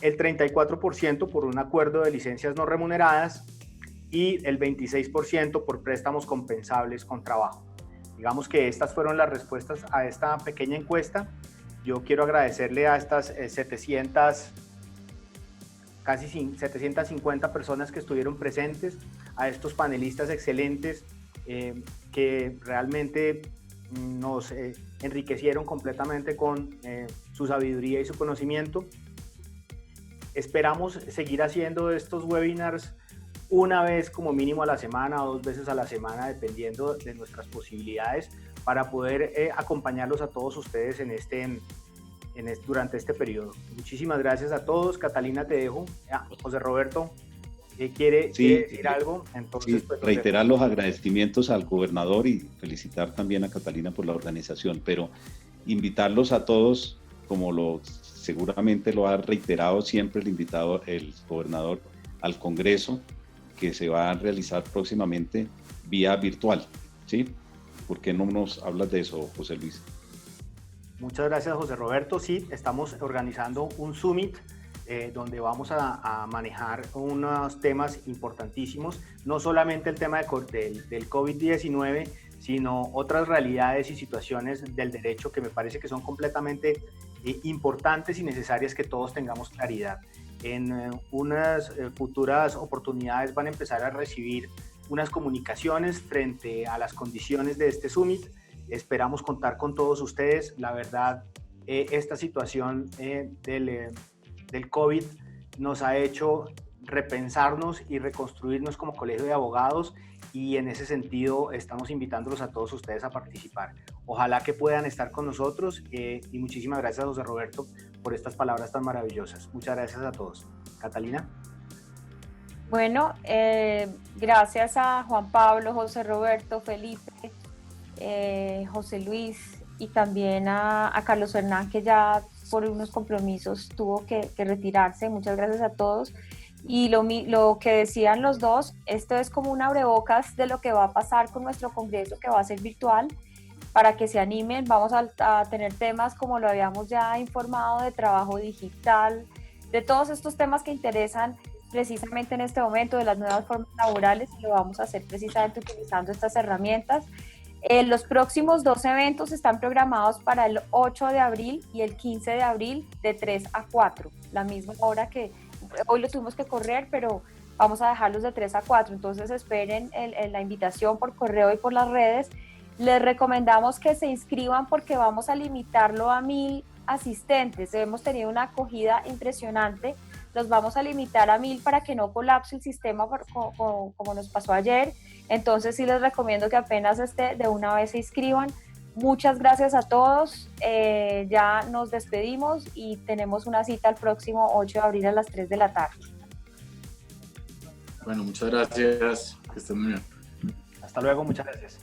el 34% por un acuerdo de licencias no remuneradas y el 26% por préstamos compensables con trabajo. Digamos que estas fueron las respuestas a esta pequeña encuesta. Yo quiero agradecerle a estas casi 750 personas que estuvieron presentes, a estos panelistas excelentes que realmente nos enriquecieron completamente con su sabiduría y su conocimiento. Esperamos seguir haciendo estos webinars una vez como mínimo a la semana o 2 veces a la semana, dependiendo de nuestras posibilidades, para poder acompañarlos a todos ustedes durante este periodo. Muchísimas gracias a todos. Catalina, te dejo. José Roberto, ¿quiere decir algo? Entonces, sí, pues, reiterar los agradecimientos al gobernador y felicitar también a Catalina por la organización, pero invitarlos a todos, como seguramente lo ha reiterado siempre el gobernador, al Congreso que se va a realizar próximamente vía virtual, ¿sí? ¿Por qué no nos hablas de eso, José Luis? Muchas gracias, José Roberto. Sí, estamos organizando un summit donde vamos a manejar unos temas importantísimos, no solamente el tema del COVID-19, sino otras realidades y situaciones del derecho que me parece que son completamente importantes y necesarias que todos tengamos claridad. En unas futuras oportunidades van a empezar a recibir unas comunicaciones frente a las condiciones de este summit. Esperamos contar con todos ustedes. La verdad, esta situación del COVID nos ha hecho repensarnos y reconstruirnos como colegio de abogados, y en ese sentido estamos invitándolos a todos ustedes a participar. Ojalá que puedan estar con nosotros y muchísimas gracias, José Roberto, por estas palabras tan maravillosas. Muchas gracias a todos. Catalina. Bueno, gracias a Juan Pablo, José Roberto, Felipe, José Luis y también a Carlos Hernán, que ya por unos compromisos tuvo que retirarse. Muchas gracias a todos. Y lo que decían los dos, esto es como un abrebocas de lo que va a pasar con nuestro congreso, que va a ser virtual, para que se animen. Vamos a tener temas, como lo habíamos ya informado, de trabajo digital, de todos estos temas que interesan precisamente en este momento, de las nuevas formas laborales, y lo vamos a hacer precisamente utilizando estas herramientas. Los próximos 2 eventos están programados para el 8 de abril y el 15 de abril de 3 a 4, la misma hora que hoy lo tuvimos que correr, pero vamos a dejarlos de 3 a 4, entonces esperen la invitación por correo y por las redes. Les recomendamos que se inscriban porque vamos a limitarlo a 1000 asistentes. Hemos tenido una acogida impresionante, los vamos a limitar a 1000 para que no colapse el sistema como nos pasó ayer. Entonces sí les recomiendo que apenas de una vez se inscriban. Muchas gracias a todos, ya nos despedimos y tenemos una cita el próximo 8 de abril a las 3 de la tarde. Bueno, muchas gracias, que estén muy bien. Hasta luego, muchas gracias.